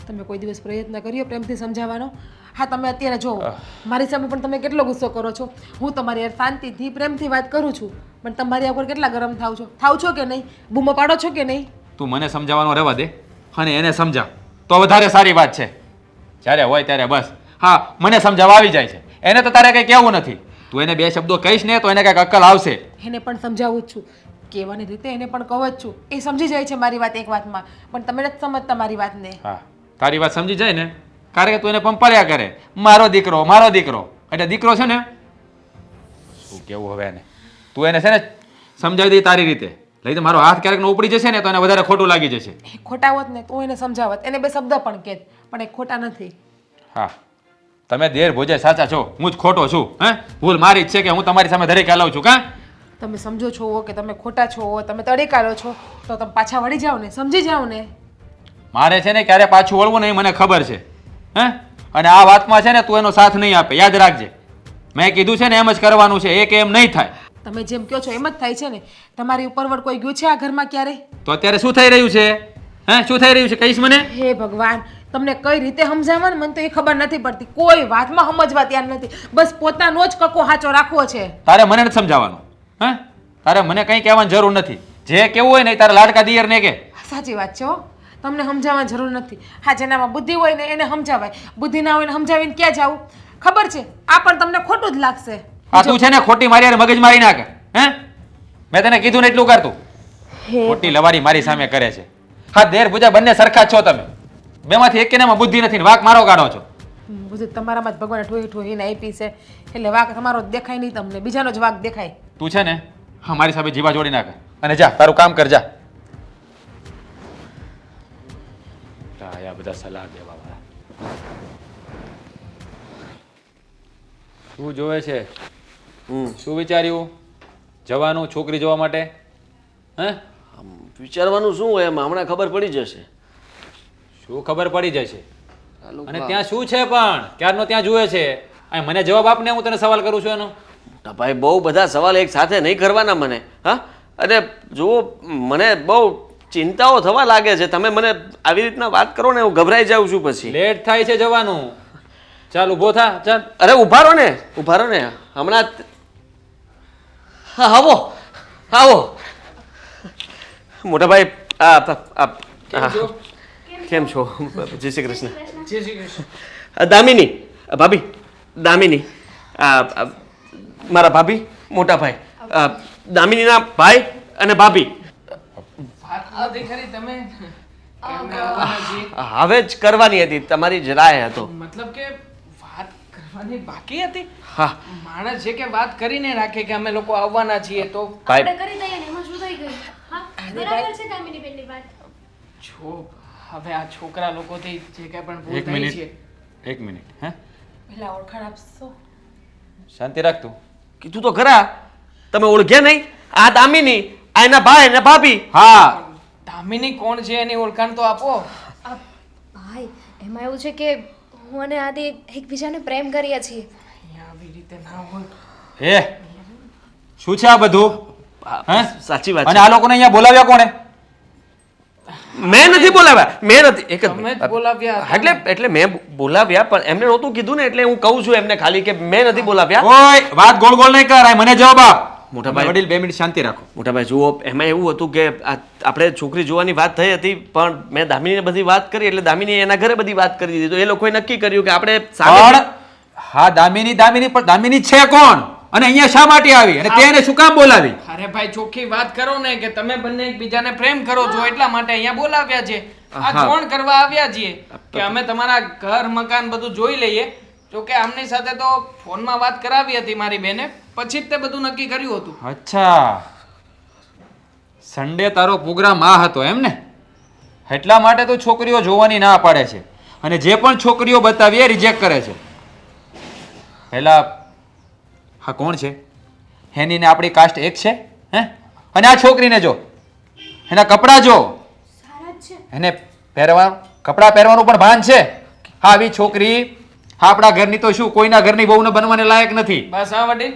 C: તમે કોઈ દિવસ પ્રયત્ન કર્યો પ્રેમથી સમજાવવાનો? હા, તમે અત્યારે જોવો મારી સામે પણ તમે કેટલો ગુસ્સો કરો છો. હું તમારી યાર શાંતિથી પ્રેમથી વાત કરું છું, પણ તમારી આગળ કેટલા ગરમ થાવ છો કે નહીં? બૂમો પાડો છો કે નહીં?
A: તું મને સમજાવવાનો રહેવા દે અને એને સમજાવ તો વધારે સારી વાત છે. જ્યારે હોય ત્યારે બસ, હા, મને સમજાવવા આવી જાય છે, એને તો તારે કંઈ કહેવું નથી. તું એને બે શબ્દો કહીશ ને તો એને કંઈક અક્કલ આવશે.
C: એને પણ સમજાવું જ છું, કહેવાની રીતે એને પણ કહું જ છું. એ સમજી જાય છે મારી વાત એક વાતમાં, પણ તમે નથી સમજતા મારી વાતને.
A: હા, તારી વાત સમજી જાય ને, કારણ કે તું એને પંપાળ્યા કરે, મારો દીકરો, મારો દીકરો. એટલે દીકરો છે ને, શું કેવું હવે એને, તું એને છે ને સમજાવી દે તારી રીતે. લઈ તો મારો હાથ ક્યારેક ઉપડી જશે ને તો એને વધારે ખોટું લાગી જશે.
C: એ ખોટા હોત ને તો એને સમજાવત, એને બે શબ્દ પણ કહેત, પણ એ ખોટા નથી.
A: હા, તમે દેર ભોજે સાચા છો, હું જ ખોટો છું. હે, ભૂલ મારી જ છે કે હું તમારી સામે ધરેક હલાવું છું. કાં
C: તમે સમજો છો કે તમે ખોટા છો, તમે તડીકારો છો, તો તમે પાછા વળી જાઓ ને, સમજી જાઓ ને.
A: મારે છે ને ક્યારે પાછું વળવું નહીં, મને ખબર છે. હે, અને આ વાતમાં છે ને તું એનો સાથ નહીં આપે, યાદ રાખજે. મેં કીધું છે ને એમ જ કરવાનું છે, એ કે એમ નહીં થાય.
C: તમે જેમ કહો છો એમ જ થાય છે ને. તમારી ઉપરવટ કોઈ ગયું છે આ ઘરમાં ક્યારે?
A: તો અત્યારે શું થઈ રહ્યું છે? હે, શું થઈ રહ્યું છે કહીશ મને?
C: હે ભગવાન, તમને કઈ રીતે સમજાવવા ને મને તો એ ખબર નથી પડતી. કોઈ વાતમાં સમજવા તૈયાર નથી, બસ પોતાનો જ કકો હાચો રાખવો છે.
A: તારે મને નથી સમજાવવાનું. હે, તારે મને કંઈ કહેવાની જરૂર નથી. જે કેવું હોય ને એ તારા લાડકા દિયરને કે.
C: સાચી વાત છે હો, તમને સમજાવવાની જરૂર નથી. હા, જેનામાં બુદ્ધિ હોય ને એને સમજાવાય, બુદ્ધિ ના હોય ને સમજાવીને ક્યાં જાવું? ખબર છે આ પણ તમને ખોટું જ લાગશે.
A: આ તું છે ને ખોટી મારી યાર મગજ મારી નાખે. હે, મેં તને કીધું ને એટલું કરતું. ખોટી લવારી મારી સામે કરે છે. હા દેર પૂજા બંને સરખા જ છો તમે. બેમાંથી એકેનામાં બુદ્ધિ નથી ને વાંક મારો કાઢો છો.
C: બુદ્ધિ તમારામાં જ ભગવાને ઠોઈ ઠોઈને આપી છે એટલે વાંક તમારો જ દેખાય નહીં તમને, બીજાનો જ વાંક દેખાય.
A: તું છે ને હા મારી સામે જીવા જોડી નાખ અને જા તારું કામ કર જા. આ બધા સલાહ દેવા વાળા. શું જોવે છે? શું વિચાર્યું જવાનું છોકરી જોવા માટે? હે
B: વિચારવાનું શું હોય એમ હમણાં ખબર પડી જશે.
A: શું ખબર પડી જશે?
B: આ લોકો-
A: અને ત્યાં શું છે પણ ક્યારનો ત્યાં જુએ છે? આ મને જવાબ આપને, હું તને સવાલ કરું છું એનો.
B: મોટા ભાઈ બહુ બધા સવાલ એક સાથે નહીં કરવાના મને. હા અને જુઓ મને બહુ ચિંતાઓ થવા લાગે છે. તમે મને આવી રીતના વાત કરો ને હું ગભરાઈ જાઉં છું પછી.
A: લેટ થાય છે જવાનું. ચાલ ઊભો થા ચાલ.
B: અરે ઊભા રહો ને હમણાં હા આવો આવો મોટા ભાઈ કેમ છો? જય શ્રી કૃષ્ણ.
F: જય શ્રી કૃષ્ણ.
B: દામિની ભાભી દામિની મારા ભાભી મોટા ભાઈ દામિનીના ભાઈ અને ભાભી.
F: વાત નથી ખરી તમે કેમ આવવાના છીએ?
B: હવે જ કરવાની હતી તમારી જ રાય હતો.
F: મતલબ કે વાત કરવાની બાકી હતી?
B: હા
F: માણસ છે કે વાત કરીને રાખે કે અમે લોકો આવવાના છીએ તો
B: ભાઈ
E: આપણે કરી દઈએ ને એમાં શું થઈ ગયું? હા બરાબર છે દામિની બેનની વાત.
F: જો હવે આ છોકરા લોકોથી જે કઈ પણ ભૂલ
A: એક
F: થઈ
A: મિનિટ
F: છે.
A: એક મિનિટ હે
C: પહેલા ઓળખાણ આપશો?
A: શાંતિ રાખ તું.
B: કીધું તો ખરા તમે ઓળખ્યા નહીં? આ દામિની આ એના ભાઈ અને ભાભી.
A: હા
F: દામિની કોણ છે એની ઓળખાણ તો આપો.
D: ભાઈ એમાં એવું છે કે હું અને આદિ એકબીજાને પ્રેમ કરીએ છીએ.
F: અહીંયા આવી રીતે ના હોય.
A: એ શું છે આ બધું? હે
B: સાચી વાત
A: અને
B: છે.
A: આ લોકોને અહીંયા બોલાવ્યા કોણે?
B: મેં નથી બોલાવ્યા મેં નથી એક જ
F: તમે જ બોલાવ્યા હતા.
B: એટલે મેં બોલાવ્યા પણ એમને નહોતું કીધું ને એટલે હું કહું છું એમને ખાલી કે મેં નથી બોલાવ્યા.
A: ઓય વાત ગોળ ગોળ નહીં કર, મને જવાબ આપ.
B: મોટા ભાઈ-
A: વડીલ 2 મિનિટ શાંતિ રાખો.
B: મોટાભાઈ જુઓ એમાં એવું હતું કે આપણે છોકરી જોવાની વાત થઈ હતી પણ મેં દામિનીને બધી વાત કરી એટલે દામિની એના ઘરે બધી વાત કરી દીધી તો એ લોકોએ નક્કી કર્યું કે આપણે
A: પણ હા દામિની પણ દામિની છે કોણ અને અહીંયા શા માટે આવી અને તેને શું કામ બોલાવી?
F: અરે ભાઈ ચોખ્ખી વાત કરો ને કે તમે બંને એકબીજાને પ્રેમ કરો છો એટલા માટે અહીંયા બોલાવ્યા છે. આ
B: હા.
F: જોણ કરવા આવ્યા છીએ કે અમે તમારા ઘર મકાન બધું જોઈ લઈએ. જો કે આમની સાથે તો ફોનમાં વાત કરાવી હતી મારી બેને પછી જ તે બધું નક્કી કર્યું હતું.
A: અચ્છા સન્ડે તારો પ્રોગ્રામ આ હતો એમ ને? એટલા માટે તો છોકરીઓ જોવાની ના પાડે છે અને જે પણ છોકરીઓ બતાવી એ રિજેક્ટ કરે છે. પહેલા હા કોણ છે? એની ને આપણી કાસ્ટ એક છે હે? અને આ છોકરીને જો એના કપડાં જો
E: સારા જ છે.
A: એને કપડાં પહેરવાનું પણ ભાન છે. હા આવી છોકરી હા આપણા ઘરની તો શું કોઈના ઘરની બહુને બનવાને લાયક નથી.
F: બસ હા વડીલ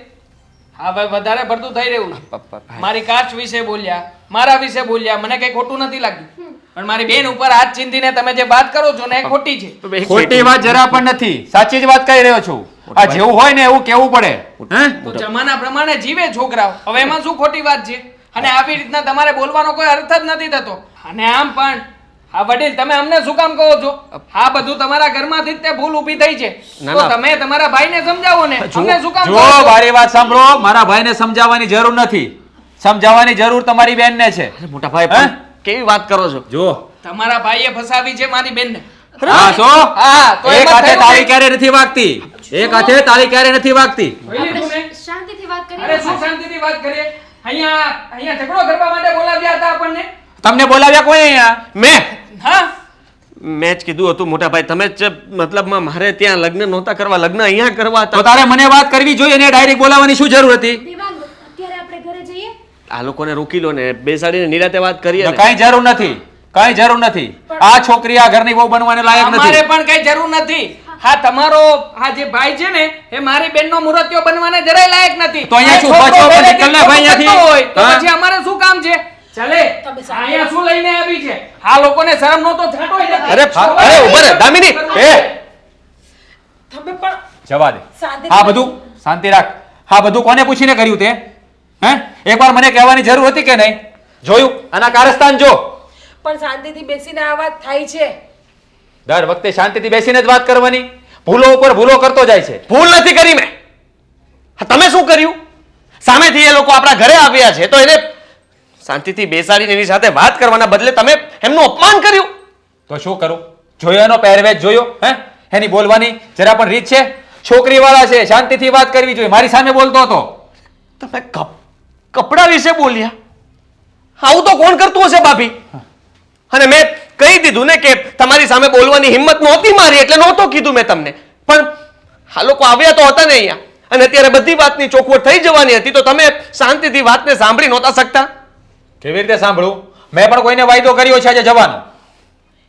F: હા ભાઈ વધારે પડતું થઈ રહ્યું છે. મારી કાસ્ટ વિશે બોલ્યા મારા વિશે બોલ્યા મને કઈ ખોટું નથી લાગ્યું પણ મારી બેન ઉપર હાથ ચીંધીને તમે જે વાત કરો છો ને એ ખોટી છે.
A: ખોટી વાત જરા પણ નથી, સાચી જ વાત કહી રહ્યો છું. આ જેવું હોય ને એવું કેવું પડે હે?
F: તો જમાના પ્રમાણે જીવે છોકરાઓ હવે એમાં શું ખોટી વાત છે? અને આવી રીતના તમારે બોલવાનો કોઈ અર્થ જ નથી થતો. અને આમ પણ હા વડીલ તમે અમને શું કામ કહો છો? આ બધું તમારા ઘરમાંથી જ તે ભૂલ ઊભી થઈ છે
B: ના,
F: તો
B: ના.
F: તમે તમારા ભાઈને સમજાવો ને અમને શું કામ
A: જો
F: કહો છો?
A: મારી વાત સાંભળો, મારા ભાઈને સમજાવવાની જરૂર નથી, સમજાવવાની જરૂર તમારી બેનને છે.
B: મોટા ભાઈ
A: હે?
B: પણ કેવી વાત કરો છો?
A: જો
F: તમારા ભાઈએ ફસાવી છે મારી બેનને.
A: હા સો
F: હા, તો
A: એક
F: એમાં
A: હાથે
F: થયું
A: તાળી
F: નહીં.
A: ક્યારે નથી વાગતી, એક હાથે તાળી ક્યારે નથી વાગતી.
F: જોઈ લીધું ને?
E: શાંતિથી વાત કરીએ.
F: અરે શું શાંતિથી વાત કરીએ? અહીંયા ઝઘડો કરવા માટે બોલાવ્યા હતા આપણને.
A: તમને બોલાવ્યા કોઈ અહીંયા?
B: મેં
F: હા
B: મેં જ કીધું હતું મોટા ભાઈ તમે જ મતલબમાં મારે ત્યાં લગ્ન નહોતા કરવા લગ્ન અહીંયા કરવા
A: તો
B: હતા.
A: તારે મને વાત કરવી જોઈએ ને ડાયરેક્ટ બોલાવવાની શું જરૂર હતી?
E: દેવાંગ અત્યારે આપણે ઘરે જઈએ.
B: આ લોકોને રોકી લો ને બેસાડીને નિરાતે વાત કરીએ ને.
A: કઈ જરૂર નથી, કઈ જરૂર નથી. આ છોકરી આ ઘરની બહુ બનવાને લાયક
F: અમારે
A: નથી.
F: પણ કઈ જરૂર નથી. હા તમારો આ જે ભાઈ છે ને એ મારી બેનનો મુરત્યો બનવાને જરાય લાયક નથી.
A: તો અહીંયા શું
F: આ છોકરો
A: બચો
F: પહેલેથી
A: નીકળ ને ભાઈ
F: ખોટો
A: અહીંયાથી?
F: હોય તો
A: હા?
F: પછી અમારે શું કામ છે? ચાલે
C: તમે શાંતિ
F: અહીંયા શું લઈને આવી છે? આ લોકોને શરમ નહોતો થતો ય નથી.
B: અરે અરે ઉભા રહે દામિની
A: એ
C: તમે પણ
A: જવા દે.
C: શાંતિથી
A: આ બધું શાંતિ રાખ. આ બધું કોને પૂછીને કર્યું તે? હે એકવાર મને કહેવાની જરૂર હતી કે નહીં? જોયું આના કારસ્તાન જો.
C: પણ શાંતિથી બેસીને આ વાત થાય છે.
A: દર વખતે શાંતિથી બેસીને જ વાત કરવાની, ભૂલો ઉપર ભૂલો કરતો જાય છે.
B: ભૂલ નથી કરી મેં. હા, તમે શું કર્યું? સામેથી એ લોકો આપણા ઘરે આવ્યા છે તો એને શાંતિથી બેસાડીને એની સાથે વાત કરવાના બદલે તમે એમનું અપમાન કર્યું.
A: તો શું કરું? જોયો એનો પહેરવેશ જોયો? હે, એની બોલવાની જરા પણ રીત છે? છોકરીવાળા છે, શાંતિથી વાત કરવી જોઈએ. મારી સામે બોલતો હતો.
B: તમે કપડા વિશે બોલ્યા? આવું તો કોણ કરતું હશે ભાભી? અને મેં કહી દીધું ને કે તમારી સામે બોલવાની હિંમત નહોતી મારી એટલે નહોતો કીધું મેં તમને. પણ આ લોકો આવ્યા તો હતા ને અહીંયા, અને અત્યારે બધી વાતની ચોખવટ થઈ જવાની હતી, તો તમે શાંતિથી વાતને સાંભળી નહોતા શકતા?
A: કેવી રીતે સાંભળું? મેં પણ કોઈને વાયદો કર્યો છે આજે જવાનો.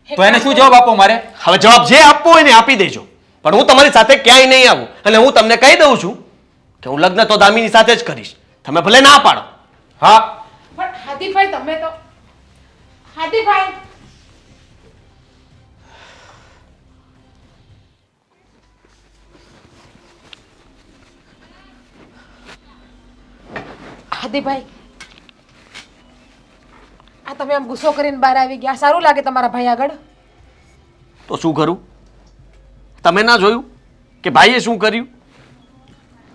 A: તો એને શું જવાબ આપવો મારે?
B: હવે જવાબ જે આપવો હોય ને આપી દેજો, પણ હું તમારી સાથે ક્યાંય નહીં આવું. અને હું તમને કહી દઉં છું કે હું લગ્ન તો દામિની સાથે જ કરીશ. તમે ભલે ના પાડો.
A: હા,
C: પણ હાથીભાઈ તમે તો હાથીભાઈ હાથીભાઈ આ તમે આમ ગુસ્સો કરીને બહાર આવી ગયા, સારું લાગે તમારા ભાઈ આગળ?
B: તો શું કરું? તમે ના જોયું કે ભાઈએ શું કર્યું?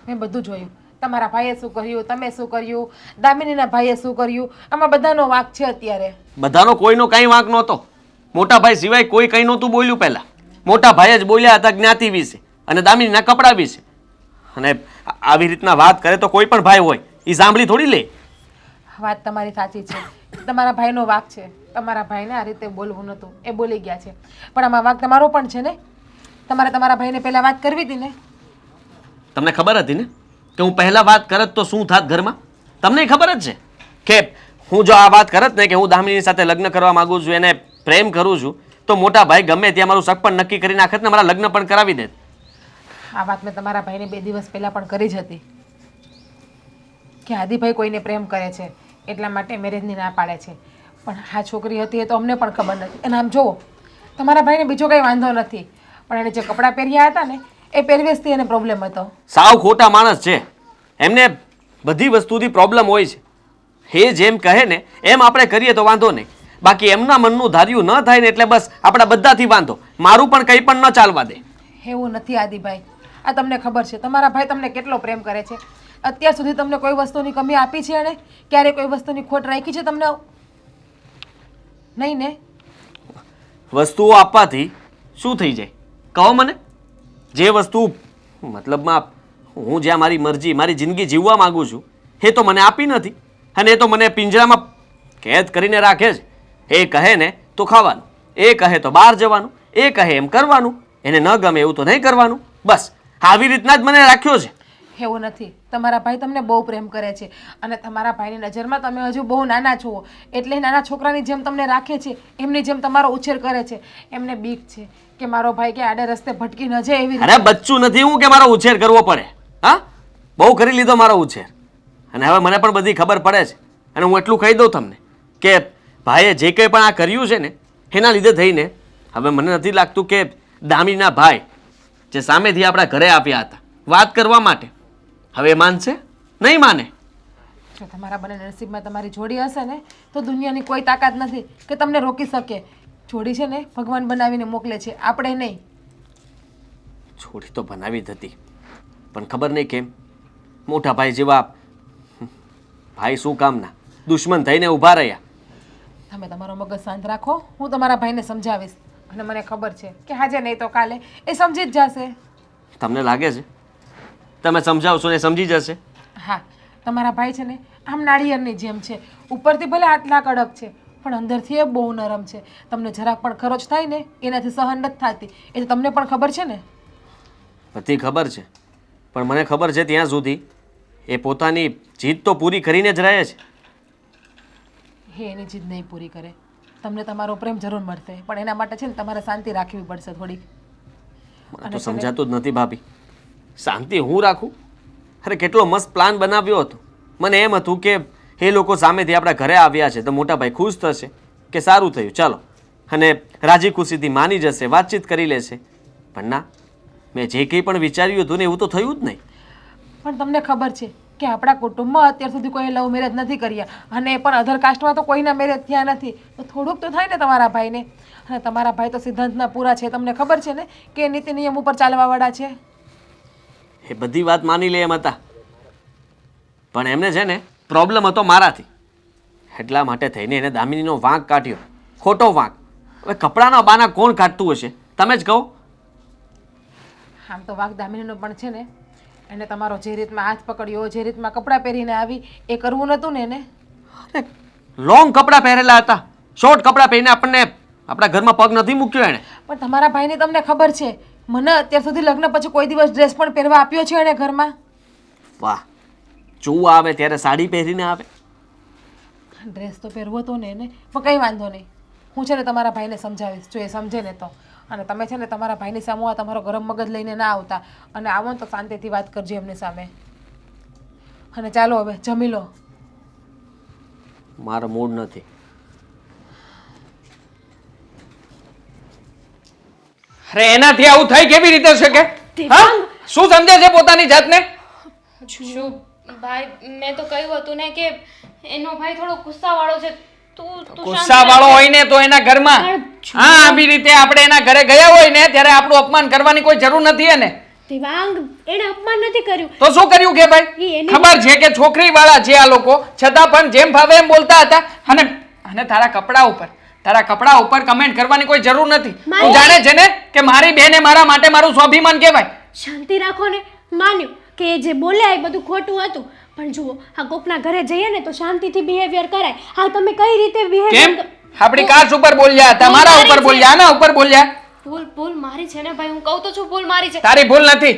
C: મેં બધું જોયું. તમારા ભાઈએ શું કર્યું, તમે શું કર્યું, દામિનીના ભાઈએ શું કર્યું. આમાં બધાનો વાંક છે અત્યારે.
B: બધાનો કોઈનો કાંઈ વાંક નહોતો. મોટા ભાઈ સિવાય કોઈ કંઈ નહોતું બોલ્યું. પહેલા મોટા ભાઈ જ બોલ્યા હતા જ્ઞાતિ વિશે અને દામિનીના કપડા વિશે. અને આવી રીતના વાત કરે તો કોઈ પણ ભાઈ હોય એ સાંભળી થોડી લે.
C: વાત તમારી સાચી છે. તમારા ભાઈનો વાંક છે. તમારા ભાઈને આ રીતે બોલવું નહોતું, એ બોલી ગયા છે. પણ આમાં વાંક તમારો પણ છે ને. તમારે તમારા ભાઈને પહેલા વાત કરવી હતી ને.
B: તમને ખબર હતી ને કે હું પહેલા વાત કરત તો શું થાત ઘરમાં? તમને ખબર જ છે કે હું જો આ વાત કરત ને કે હું દામિની સાથે લગ્ન કરવા માંગુ છું, એને પ્રેમ કરું છું, તો મોટા ભાઈ ગમે ત્યાં મારું શક પણ નક્કી કરી નાખત ને મારા લગ્ન પણ કરાવી દેત.
C: આ વાત મેં તમારા ભાઈને 2 દિવસ પહેલા પણ કરી જ હતી કે આદિભાઈ કોઈને પ્રેમ કરે છે એટલા માટે મેરેજની ના પાડે છે. પણ આ છોકરી હતી એ તો અમને પણ ખબર નથી. અને આમ જુઓ, તમારા ભાઈને બીજો કંઈ વાંધો નથી, પણ એને જે કપડાં પહેર્યા હતા ને એ પહેરવેશથી એને પ્રોબ્લેમ હતો.
B: સાવ ખોટા માણસ છે. એમને બધી વસ્તુથી પ્રોબ્લેમ હોય છે. એ જેમ કહે ને એમ આપણે કરીએ તો વાંધો નહીં. બાકી એમના મનનું ધાર્યું ન થાય ને એટલે બસ આપણા બધાથી વાંધો. મારું પણ કંઈ પણ ન ચાલવા દે.
C: એવું નથી આદિભાઈ. આ તમને ખબર છે તમારા ભાઈ તમને કેટલો પ્રેમ કરે છે. અત્યાર સુધી તમને કોઈ વસ્તુની કમી આપી છે અને ક્યારે કોઈ વસ્તુની ખોટ રાખી છે તમને? નહીં ને?
B: વસ્તુઓ આપવાથી શું થઈ જાય કહો મને? જે વસ્તુ મતલબમાં હું જ્યાં મારી મરજી મારી જિંદગી જીવવા માંગુ છું એ તો મને આપી નથી, અને એ તો મને પિંજરામાં કેદ કરીને રાખે છે. એ કહે ને તો ખાવાનું, એ કહે તો બહાર જવાનું, એ કહે એમ કરવાનું, એને ન ગમે એવું તો નહીં કરવાનું. બસ આવી રીતના જ મને રાખ્યો છે.
C: એવું નથી. તમારા ભાઈ તમને બહુ પ્રેમ કરે છે અને તમારા ભાઈની નજરમાં તમે હજુ બહુ નાના છો, એટલે નાના છોકરાની જેમ તમને રાખે છે, એમની જેમ તમારો ઉછેર કરે છે. એમને બીક છે કે મારો ભાઈ કે આડે રસ્તે ભટકી ન જાય એવી
B: અરે બચ્ચું નથી હું કે મારો ઉછેર કરવો પડે. હા, બહુ કરી લીધો મારો ઉછેર, અને હવે મને પણ બધી ખબર પડે છે. અને હું એટલું કહી દઉં તમને કે ભાઈએ જે કંઈ પણ આ કર્યું છે ને એના લીધે થઈને હવે મને નથી લાગતું કે દામિનીના ભાઈ જે સામેથી આપણા ઘરે આવ્યા હતા વાત કરવા માટે, હવે એ માનશે? નહીં માને.
C: જો તમારા બંને નસીબમાં તમારી જોડી હશે ને તો દુનિયાની કોઈ તાકાત નથી કે તમને રોકી શકે. જોડી છે ને ભગવાન બનાવીને મોકલે છે, આપણે નહીં.
B: જોડી તો બનાવી જ હતી, પણ ખબર નહીં કેમ મોટા ભાઈ જેવા ભાઈ શું કામના દુશ્મન થઈને ઊભા રહ્યા.
C: તમે તમારો મગજ શાંત રાખો, હું તમારા ભાઈને સમજાવીશ. અને મને ખબર છે કે આજે નહીં તો કાલે એ સમજી જ જશે.
B: તમને લાગે છે તમે સમજાવશો ને સમજી જશે?
C: હા, તમારા ભાઈ છે ને આમ નાળિયેરની જેમ છે. ઉપરથી ભલે આટલા કડક છે પણ અંદરથી એ બહુ નરમ છે. તમને જરાક પણ ખરોચ થાય ને એનાથી સહન નથી થતી. એ તો તમને પણ ખબર છે ને?
B: બધી ખબર છે, પણ મને ખબર છે ત્યાં સુધી એ પોતાની જીદ તો પૂરી કરીને જ રહે છે.
C: એ એની જીદ નહીં પૂરી કરે. તમને તમારો પ્રેમ જરૂર મળશે, પણ એના માટે છે ને તમારે શાંતિ રાખવી પડશે થોડીક.
B: મને તો સમજાતું જ નથી ભાભી. શાંતિ હું રાખું? અરે કેટલો મસ્ત પ્લાન બનાવ્યો હતો. મને એમ હતું કે એ લોકો સામેથી આપણા ઘરે આવ્યા છે તો મોટા ભાઈ ખુશ થશે કે સારું થયું ચાલો, અને રાજી ખુશીથી માની જશે, વાતચીત કરી લેશે. પણ ના, મેં જે કંઈ પણ વિચાર્યું હતું ને એવું તો થયું જ નહીં.
C: પણ તમને ખબર છે કે આપણા કુટુંબમાં અત્યાર સુધી કોઈ લવ મેરેજ નથી કર્યા, અને એ પણ અધર કાસ્ટમાં તો કોઈના મેરેજ થયા નથી. તો થોડુંક તો થાય ને તમારા ભાઈને. અને તમારા ભાઈ તો સિદ્ધાંતના પૂરા છે. તમને ખબર છે ને કે એ નીતિ નિયમ ઉપર ચાલવાવાળા છે.
B: એ બધી વાત માની લે એમ હતા, પણ એમને છે ને પ્રોબ્લેમ હતો મારાથી. એટલા માટે થઈને એને દામિનીનો વાંક કાઢ્યો, ખોટો વાંક. હવે કપડાના બાના કોણ કાઢતું હશે તમે જ કહો.
C: આમ તો વાઘ દામિનીનો પણ છે ને, એને તમારો જે રીતમાં હાથ પકડ્યો, જે રીતમાં કપડાં પહેરીને આવી, એ કરવું નહોતું ને એને.
B: અરે લોંગ કપડાં પહેરેલા હતા, શોર્ટ કપડાં પહેરીને આપણને આપણા ઘરમાં પગ નથી મૂક્યો એણે.
C: પણ તમારા ભાઈને તમને ખબર છે, મને અત્યાર સુધી લગ્ન પછી કોઈ દિવસ ડ્રેસ પણ પહેરવા આપ્યો છે એને ઘરમાં.
B: વાહ, જોવા આવે ત્યારે સાડી પહેરીને આવે.
C: ડ્રેસ તો પહેરવો હતો ને એને, પણ કંઈ વાંધો નહીં. હું છે ને તમારા ભાઈને સમજાવીશ, જો એ સમજે ને તો. અને તમે છે ને તમારા ભાઈની સામે આ તમારો ગરમ મગજ લઈને ના આવતા, અને આવો ને તો શાંતિથી વાત કરજો એમની સામે. અને ચાલો હવે જમી લો.
B: મારો મૂડ નથી.
F: અરે એનાથી આવું થઈ કેવી રીતે શકે? હા, શું સમજે છે પોતાની જાતને?
D: શું ભાઈ, મેં તો કહ્યું હતું ને કે એનો ભાઈ થોડો ગુસ્સાવાળો છે.
F: ગુસ્સાવાળો હોય ને તો એના ઘરમાં, હા, આવી રીતે આપણે એના ઘરે ગયા હોય ને ત્યારે આપણું અપમાન કરવાની કોઈ જરૂર નથી એને.
E: દેવાંગ, એને અપમાન નથી કર્યું.
F: તો શું કર્યું કે ભાઈ? ખબર છે કે છોકરી વાળા છે આ લોકો, છતાં પણ જેમ ફાવે એમ બોલતા હતા. અને તારા કપડા ઉપર કમેન્ટ કરવાની કોઈ જરૂર નથી. તું જાણે છે ને કે મારી બેને મારા માટે મારું સ્વાભિમાન કહેવાય.
E: શાંતિ રાખો ને. માન્યું કે જે બોલ્યા એ બધું ખોટું હતું, પણ જુઓ, આ કોકના ઘરે જઈએ ને તો શાંતિથી બિહેવિયર કરાય. હા, તમે કઈ રીતે
F: કેમ?
E: બિહેવિયર?
F: આપણી કાસ્ટ ઉપર બોલ્યા, તમારા ઉપર બોલ્યા, આના ઉપર બોલ્યા.
D: ભૂલ મારી છે ને ભાઈ, હું કહું તો છું ભૂલ મારી છે.
F: તારી ભૂલ નથી.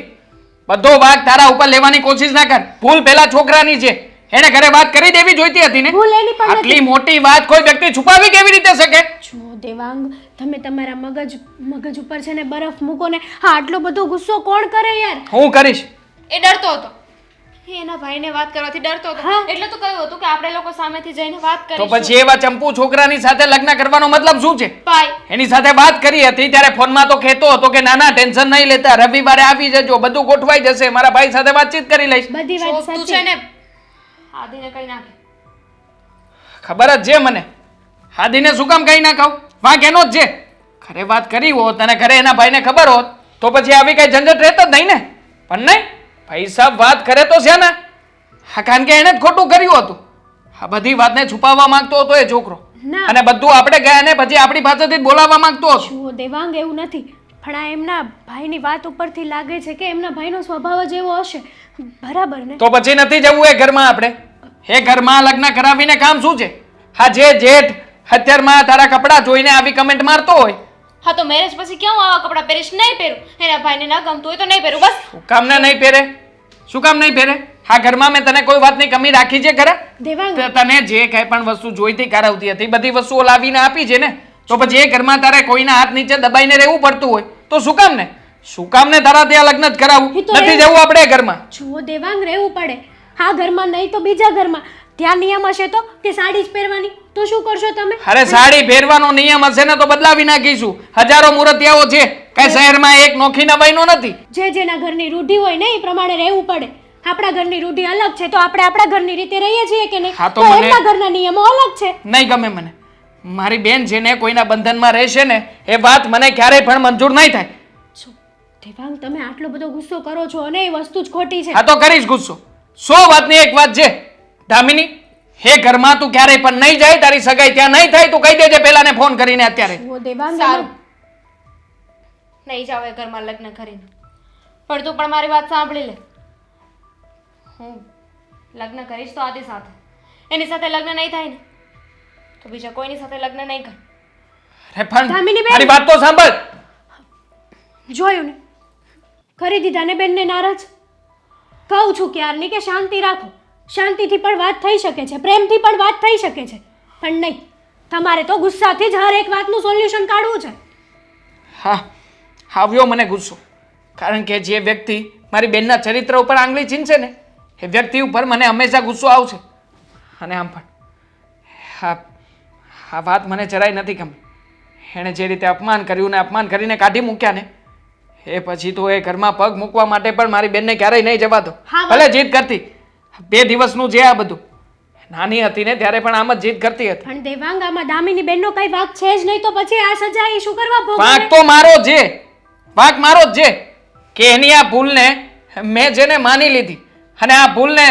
F: બધો વાંક તારા ઉપર લેવાની કોશિશ ના કર. ભૂલ પેલા છોકરાની છે, એને ઘરે વાત કરી દેવી જોઈતી હતી ને.
E: ભૂલ એની પણ
F: આટલી મોટી વાત કોઈ વ્યક્તિ છુપાવી કેવી રીતે શકે?
E: જુઓ દેવાંગ, તમે તમારા મગજ ઉપર છે ને બરફ મૂકો ને. હા, આટલો બધો ગુસ્સો કોણ કરે યાર?
F: હું કરીશ.
D: એ ડરતો હતો, એના ભાઈને વાત કરવાથી ડરતો હતો, એટલે તો કહ્યું હતું કે આપણે લોકો સામેથી જઈને વાત
F: તો
D: કરીશું.
F: પછી એવા ચંપુ છોકરાની સાથે લગ્ન કરવાનો મતલબ શું છે?
D: ભાઈ,
F: એની સાથે વાત કરી હતી ત્યારે ફોનમાં તો કહેતો હતો કે ના ટેન્શન નહીં લેતા, રવિવારે આવી જજો, બધું ગોઠવાઈ જશે, મારા ભાઈ સાથે વાતચીત કરી લઈશ.
E: બધી વાત
D: તું
E: સાચી
D: છે ને આદિને કઈ નાખે.
F: ખબર જ છે મને. આદિને શું કામ કઈ ના કહું? વાંક એનો જ છે. ઘરે વાત કરી હોત અને ઘરે એના ભાઈને ખબર હોત તો પછી આવી કઈ ઝંઝટ રહેત જ નહીં ને. પણ નહીં, ભાઈ સાહેબ વાત કરે તો છે ને, હા, કારણ કે એને જ ખોટું કર્યું હતું. આ બધી વાતને છુપાવવા માંગતો હતો એ છોકરો,
E: ના.
F: અને બધું આપણે ગયા ને પછી આપણી પાસેથી જ બોલાવવા માંગતો હતો.
E: જુઓ દેવાંગ, એવું નથી. પણ આ એમના ભાઈની વાત ઉપરથી લાગે છે કે એમના ભાઈનો સ્વભાવ જ એવો હશે. બરાબર ને?
F: તો પછી નથી જવું એ ઘરમાં આપણે. એ ઘરમાં લગ્ન કરાવીને કામ શું છે? હા, જે જેઠ અત્યારમાં તારા કપડાં જોઈને આવી કમેન્ટ મારતો હોય.
D: હા, તો મેરેજ પછી કેમ આવા કપડાં પહેરીશ? નહીં પહેરું. એના ભાઈને ના ગમતું હોય તો નહીં પહેરું, બસ.
F: શું કામ ને નહીં પહેરે? શું કામ નહીં પહેરે? હા, ઘરમાં મેં તને કોઈ વાતની કમી રાખી છે ખરા?
E: દેવાંગ,
F: તને જે કઈ પણ વસ્તુ જોઈતી કરાવતી હતી બધી વસ્તુઓ લાવીને આપી છે ને, તો પછી એ ઘરમાં તારે કોઈના હાથ નીચે દબાઈને રહેવું પડતું હોય તો શું કામ ને? શું કામ ને તારા ત્યાં લગ્ન જ કરાવું?
E: એ તો
F: નથી જવું આપણે એ ઘરમાં.
E: જુઓ દેવાંગ, રહેવું પડે. હા, ઘરમાં નહીં તો બીજા ઘરમાં. ત્યાં નિયમ હશે તો કે સાડી જ પહેરવાની, તો શું કરશો તમે?
F: અરે સાડી પહેરવાનો નિયમ હશે ને તો બદલાવી નાખીશું. હજારો મૂર્તિયાઓ છે, કઈ શહેરમાં એક નોખી નવાઈનો નથી.
E: જે જેના ઘરની રૂઢિ હોય ને એ પ્રમાણે રહેવું પડે. આપણા ઘરની રૂઢિ અલગ છે તો આપણે આપણા ઘરની રીતે રહીએ છીએ કે નહીં?
F: હા, તો
E: તો
F: મને-
E: એમના ઘરના નિયમો અલગ છે.
F: નહીં ગમે મને. મારી બેન છે ને કોઈના બંધનમાં રહેશે ને એ વાત મને ક્યારેય પણ મંજૂર નહીં થાય.
E: શું દેવાંગ, તમે આટલો બધો ગુસ્સો કરો છો અને એ વસ્તુ જ ખોટી છે.
F: હા, તો કરીશ ગુસ્સો. 100 વાતની એક વાત છે દામિની, હે ઘરમાં તું ક્યારેય પણ નહીં જાય, તારી સગાઈ ત્યાં નહીં થાય તું કહી દેજે પેલા ને ફોન કરીને અત્યારે.
E: જુઓ દેવાંગ,
D: સારું, નહીં જાવ એ ઘરમાં લગ્ન કરીને. પણ તું પણ મારી વાત સાંભળી લે. હું લગ્ન કરીશ તો આદિ સાથે. એની સાથે લગ્ન નહીં થાય ને તો બીજા કોઈની સાથે લગ્ન નહીં કર.
F: અરે પણ
E: દામિની બેન!
F: મારી વાત તો સાંભળ.
E: જોયું ને, કરી દીધા ને બેનને નારાજ. કહું છું ક્યારની કે શાંતિ રાખો. શાંતિથી પણ વાત થઈ શકે છે, પ્રેમથી પણ વાત થઈ શકે છે, પણ નહીં, તમારે તો ગુસ્સાથી જ હર એક વાતનું સોલ્યુશન કાઢવું છે.
F: હા, આવ્યો મને ગુસ્સો, કારણ કે જે વ્યક્તિ મારી બેનના ચરિત્ર ઉપર આંગળી ચીંધશે ને એ વ્યક્તિ ઉપર મને હંમેશા ગુસ્સો આવશે. અને આમ પણ આ વાત મને જરાય નથી ગમી. એણે જે રીતે અપમાન કર્યું ને અપમાન કરીને કાઢી મૂક્યા ને એ પછી તો એ ઘરમાં પગ મૂકવા માટે પણ મારી બેનને ક્યારેય નહીં જવા દો.
E: હા,
F: ભલે જીદ કરતી. 2 દિવસનું જે આ બધું, નાની હતી ને ત્યારે પણ આમ જ જીદ કરતી હતી.
E: પણ દેવાંગ, આમાં દામિની બેનનો કઈ વાંક છે જ નહીં, તો પછી આ સજા એ શું કરવા ભોગવે?
F: વાંક તો મારો જ છે, વાંક મારો જ છે કે એની આ ભૂલને મેં જેને માની લીધી અને આ ભૂલને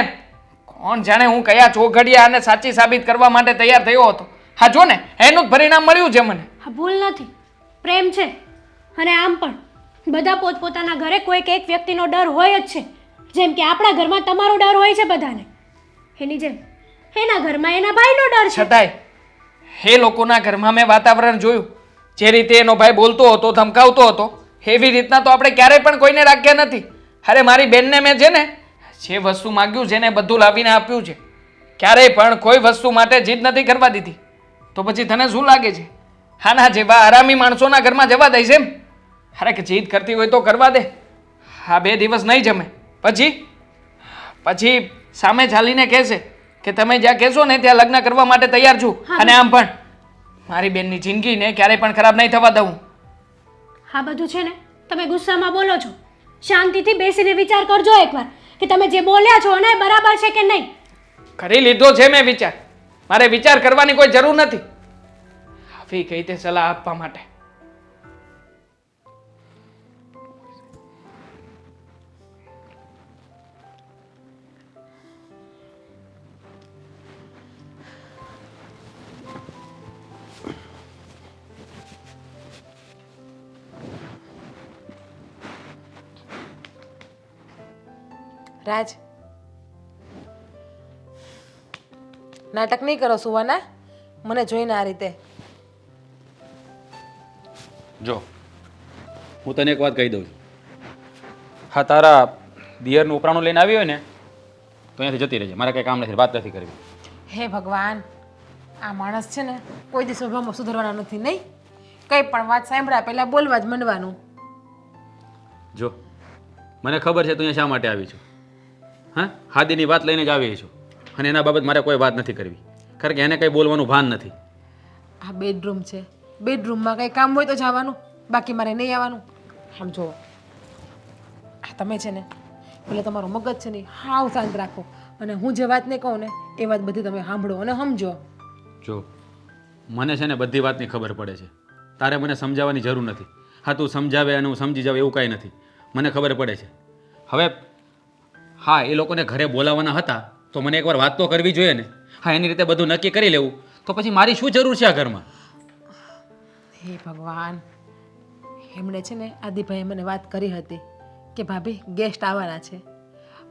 F: કોણ જાણે હું કયા ચોઘડિયા અને સાચી સાબિત કરવા માટે તૈયાર થયો હતો. હા જો ને એનું જ પરિણામ મળ્યું છે મને.
E: હા ભૂલ નથી, પ્રેમ છે. અને આમ પણ બધા પોતપોતાના ઘરે કોઈક એક વ્યક્તિનો ડર હોય જ છે. જેમ કે આપણા ઘરમાં તમારો ડર હોય છે બધાને, એની જેમ એના ઘરમાં એના ભાઈનો ડર છે.
F: છતાંય એ લોકોના ઘરમાં મેં વાતાવરણ જોયું, જે રીતે એનો ભાઈ બોલતો હતો, ધમકાવતો હતો, એવી રીતના તો આપણે ક્યારેય પણ કોઈને રાખ્યા નથી. અરે મારી બેનને મેં છે ને જે વસ્તુ માંગ્યું છે ને બધું લાવીને આપ્યું છે. ક્યારેય પણ કોઈ વસ્તુ માટે જીદ નથી કરવા દીધી. તો પછી તને શું લાગે છે આના જેવા આરામી માણસોના ઘરમાં જવા દઈશ એમ? અરે કે જીદ કરતી હોય તો કરવા દે. હા 2 દિવસ નહીં જમે પછી સામે ચાલીને કહેશે કે તમે જ્યાં કહેશો ને ત્યાં લગ્ન કરવા માટે તૈયાર છું. અને આમ પણ મારી બેનની જિંદગીને ક્યારેય પણ ખરાબ નહીં થવા દઉં.
E: આ બધું છે ને તમે ગુસ્સામાં બોલો છો. શાંતિથી બેસીને વિચાર કરજો એકવાર કે તમે જે બોલ્યા છો ને બરાબર છે કે નહીં.
F: કરી લીધો છે મેં વિચાર. મારે વિચાર કરવાની કોઈ જરૂર નથી આવી કઈ તે સલાહ આપવા માટે.
C: રાજ, નાટક નહીં કરો સુવાના, મને જોઈને આ રીતે.
A: જો હું તને એક વાત કહી દઉં છું. હા, તારા દિયરનું ઉપરાણું લઈને આવી હોય ને તો અહીંયાથી જતી રહેજે. મારે કંઈ કામ નથી, વાત નથી કરવી.
C: હે ભગવાન, આ માણસ છે ને કોઈ દિવસ સ્વભાવમાં સુધરવાના નથી. નહીં, કંઈ પણ વાત સાંભળ્યા પહેલાં બોલવા જ માંડવાનું.
A: જો મને ખબર છે તું અહીંયા શા માટે આવી છું. હા, હાદીની વાત લઈને જ આવી છું અને એના બાબત મારે કોઈ વાત નથી કરવી, કારણ કે એને કંઈ બોલવાનું ભાન નથી.
C: આ બેડરૂમ છે, બેડરૂમમાં કંઈ કામ હોય તો જવાનું, બાકી મારે નહીં આવવાનું. આમ જુઓ, આ તમે છે ને એટલે તમારું મગજ છે ને હાવ શાંત રાખો અને હું જે વાત નહીં કહું ને એ વાત બધી તમે સાંભળો અને સમજો.
A: જો મને છે ને બધી વાતની ખબર પડે છે, તારે મને સમજાવવાની જરૂર નથી. હા, તું સમજાવે અને હું સમજી જાઉં એવું કાંઈ નથી, મને ખબર પડે છે. હવે હા, એ લોકોને ઘરે બોલાવવાના હતા તો મને એકવાર વાત તો કરવી જોઈએ ને. હા, એની રીતે બધું નક્કી કરી લેવું તો પછી મારી શું જરૂર છે આ ઘરમાં?
C: હે ભગવાન, એમણે છે ને આદિભાઈએ મને વાત કરી હતી કે ભાભી ગેસ્ટ આવવાના છે,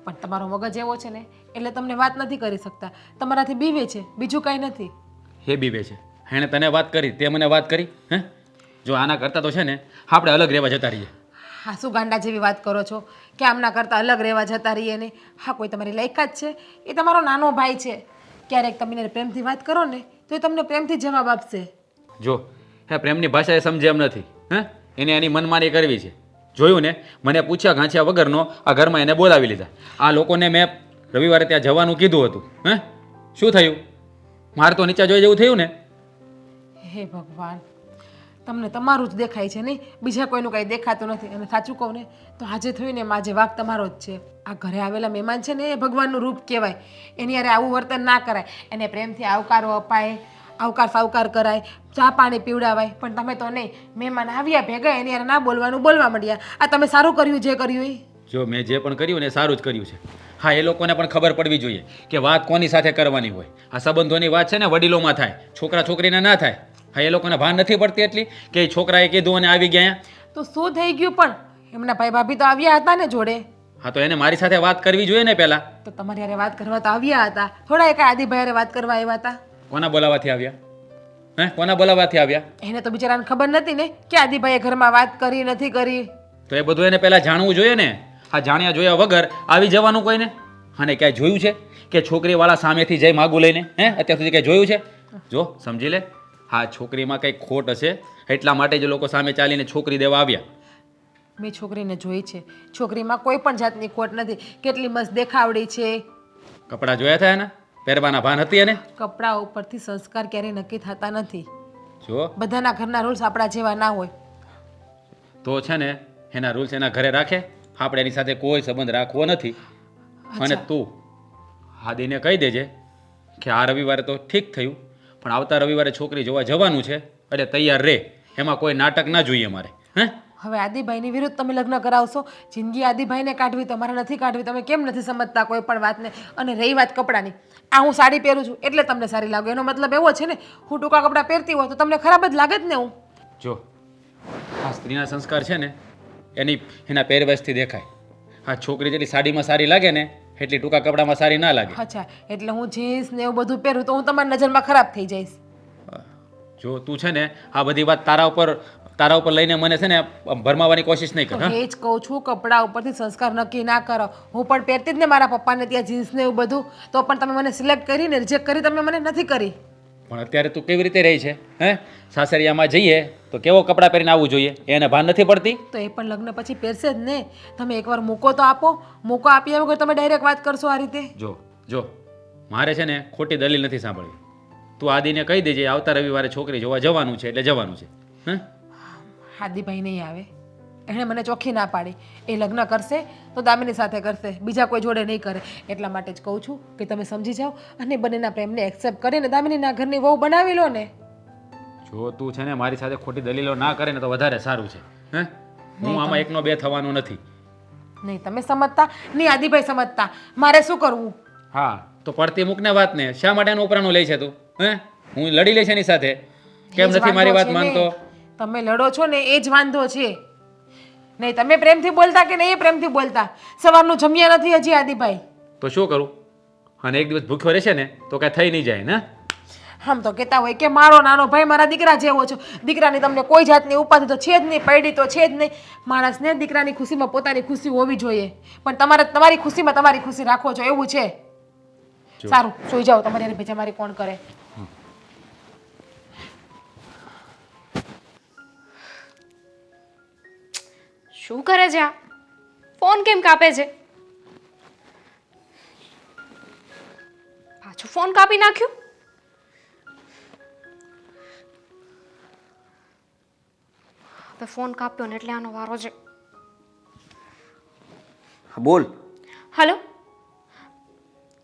C: પણ તમારો મગજ એવો છે ને એટલે તમને વાત નથી કરી શકતા, તમારાથી બીવે છે, બીજું કાંઈ નથી.
A: હે બીવે છે, એણે તને વાત કરી, તે મને વાત કરી. હે, જો આના કરતાં તો છે ને આપણે અલગ રહેવા જતા રહીએ.
C: હા, શું ગાંડા જેવી વાત કરો છો કે આમના કરતાં અલગ રહેવા જતા રહીએ ને? હા, કોઈ તમારી લાયકાત છે, એ તમારો નાનો ભાઈ છે. ક્યારેક તમે એને પ્રેમથી વાત કરો ને તો એ તમને પ્રેમથી જવાબ આપશે.
A: જો હે, પ્રેમની ભાષા એ સમજે એમ નથી. હે, એને એની મનમાની કરવી છે. જોયું ને, મને પૂછ્યા ઘાંચ્યા વગરનો આ ઘરમાં એને બોલાવી લીધા. આ લોકોને મેં રવિવારે ત્યાં જવાનું કીધું હતું. હે, શું થયું? મારે તો નીચે જોઈ જેવું થયું ને.
C: હે ભગવાન, તમને તમારું જ દેખાય છે નહીં, બીજા કોઈનું કાંઈ દેખાતું નથી. અને સાચું કહું ને તો આજે થયું ને એમાં આજે વાંક તમારો જ છે. આ ઘરે આવેલા મહેમાન છે ને એ ભગવાનનું રૂપ કહેવાય. એની યારે આવું વર્તન ના કરાય, એને પ્રેમથી આવકારો અપાય, આવકાર સાવકાર કરાય, ચા પાણી પીવડાવાય. પણ તમે તો નહીં, મહેમાન આવ્યા ભેગા એની યારે ના બોલવાનું બોલવા માંડ્યા. આ તમે સારું કર્યું જે કર્યું એ.
A: જો મેં જે પણ કર્યું ને એ સારું જ કર્યું છે. હા, એ લોકોને પણ ખબર પડવી જોઈએ કે વાત કોની સાથે કરવાની હોય. આ સંબંધોની વાત છે ને વડીલોમાં થાય, છોકરા છોકરીને ના થાય. હા, એ લોકોને ભાન નથી પડતી એટલી કે છોકરાએ કીધું અને આવી ગયા.
C: તો શું થઈ ગયું? પણ એમના ભાઈ ભાભી તો આવ્યા હતા ને જોડે.
A: હા, તો એને મારી સાથે વાત કરવી જોઈએ ને પહેલા.
C: તો તમારી યારે વાત કરવા તો આવ્યા હતા, થોડા એક આદિભાઈ યારે વાત કરવા આવ્યા હતા.
A: કોના બોલાવાથી આવ્યા? હે, કોના બોલાવાથી આવ્યા?
C: એને તો બિચારાને ખબર નથી ને કે આદિભાઈએ ઘરમાં વાત કરી નથી કરી.
A: તો એ બધું એને પહેલા જાણવું જોઈએ ને. હા, જાણ્યા જોયા વગર આવી જવાનું કોઈને? અને ક્યાંય જોયું છે કે છોકરીવાળા સામેથી જઈ માગું લઈને? હે, અત્યાર સુધી ક્યાંય જોયું છે? જો સમજી લે, હા, છોકરીમાં કંઈક ખોટ હશે એટલા માટે જ લોકો સામે ચાલીને છોકરી દેવા આવ્યા.
C: મેં છોકરીને જોઈ છે, છોકરીમાં કોઈ પણ જાતની ખોટ નથી. કેટલી મસ્ત દેખાવડી છે.
A: કપડાં જોયા હતા એના? પહેરવાના ભાન હતી એને?
C: કપડાં ઉપરથી સંસ્કાર ક્યારેય નક્કી થતા નથી.
A: જો
C: બધાના ઘરના રૂલ્સ આપણા જેવા ના હોય.
A: તો છે ને એના રૂલ્સ એના ઘરે રાખે, આપણે એની સાથે કોઈ સંબંધ રાખવો નથી. અને તું હાદીને કહી દેજે કે આ રવિવારે તો ઠીક થયું, પણ આવતા રવિવારે છોકરી જોવા જવાનું છે એટલે તૈયાર રહે. એમાં કોઈ નાટક ના જોઈએ મારે. હે,
C: હવે આદિભાઈની વિરુદ્ધ તમે લગ્ન કરાવશો. જિંદગી આદિભાઈને કાઢવી તો મારે નથી કાઢવી. તમે કેમ નથી સમજતા કોઈ પણ વાતને? અને રહી વાત કપડાની, આ હું સાડી પહેરું છું એટલે તમને સારી લાગે, એનો મતલબ એવો છે ને હું ટૂંકા કપડાં પહેરતી હોય તો તમને ખરાબ જ લાગે જ ને. હું
A: જો આ સ્ત્રીના સંસ્કાર છે ને એના પહેરવેશથી દેખાય. આ છોકરી જેટલી સાડીમાં સારી લાગે ને એટલી ટૂંકા કપડામાં સારી ના લાગે.
C: અચ્છા, એટલે હું જીન્સ ને એવું બધું પહેરું તો હું તમારી નજરમાં ખરાબ થઈ જઈશ.
A: જો તું છે ને આ બધી વાત તારા ઉપર લઈને મને છે ને ભરમાવાની કોશિશ નહીં કર.
C: તો એ જ કહું છું, કપડાં ઉપરથી સંસ્કાર નક્કી ના કરો. હું પણ પહેરતી જ ને મારા પપ્પાને ત્યાં જીન્સ ને એવું બધું, તો પણ તમે મને સિલેક્ટ કરીને રિજેક્ટ કરી તમે મને નથી કરી.
A: પણ અત્યારે તું કેવી રીતે રહી છે? હે, સાસરિયામાં જઈએ તો કેવો કપડાં પહેરીને આવવું જોઈએ એને ભાન નથી પડતી?
C: તો એ પણ લગ્ન પછી પહેરશે જ ને. તમે એકવાર મૂકો તો આપો. મૂકો આપ્યા વગર તમે ડાયરેક્ટ વાત કરશો આ રીતે?
A: જો મારે છે ને ખોટી દલીલ નથી સાંભળવી. તું આદિને કહી દેજે આવતા રવિવારે છોકરી જોવા જવાનું છે એટલે જવાનું છે. હે,
C: આદિભાઈ નહીં આવે, એણે મને ચોખ્ખી ના પાડી. એ લગ્ન કરશે તો દામિની સાથે કરશે, બીજા કોઈ જોડે નહીં કરે. એટલા માટે જ કહું છું કે તમે સમજી જાઓ અને બંનેના પ્રેમને એક્સેપ્ટ કરીને દામિનીના ઘરની વહુ બનાવી લો ને.
A: જો તું છે ને મારી સાથે ખોટી દલીલો ના કરે ને તો વધારે સારું છે. હે, હું આમાં એકનો બે થવાનું નથી.
C: નહીં તમે સમજતા, નહીં આદિભાઈ સમજતા, મારે શું કરવું?
A: હા તો પડતી મૂકને વાત ને શા માટે એનું ઉપરાનું લે છે તું? હે, હું લડી લઈશ એની સાથે. કેમ
C: એ જ
A: નથી મારી વાત
C: વાંધો છે
A: માનતો?
C: ને. તમે લડો છો ને એ જ વાંધો છે. નહીં તમે પ્રેમથી બોલતા કે નહીં એ પ્રેમથી બોલતા. સવારનું જમ્યા નથી હજી આદિભાઈ.
A: તો શું કરું? અને એક દિવસ ભૂખ્યો રહેશે ને તો કાંઈ થઈ નહીં જાય ને.
C: આમ તો કહેતા હોય કે મારો નાનો ભાઈ મારા દીકરા જેવો છો. દીકરાની તમને કોઈ જાતની ઉપાધિ તો છે જ નહીં, પૈડી તો છે જ નહીં. માણસને દીકરાની ખુશીમાં પોતાની ખુશી હોવી જોઈએ, પણ તમારે તમારી ખુશીમાં તમારી ખુશી રાખો છો એવું છે. સારું સુઈ જાઓ, તમારી હારે ભેજા મારી કોણ કરે?
D: શું કરે છે આ? ફોન કેમ કાપે છે? પાછો ફોન કાપી નાખ્યો. હવે ફોન કાપ્યો ને એટલે આનો વારો છે.
B: હા બોલ.
D: હલો,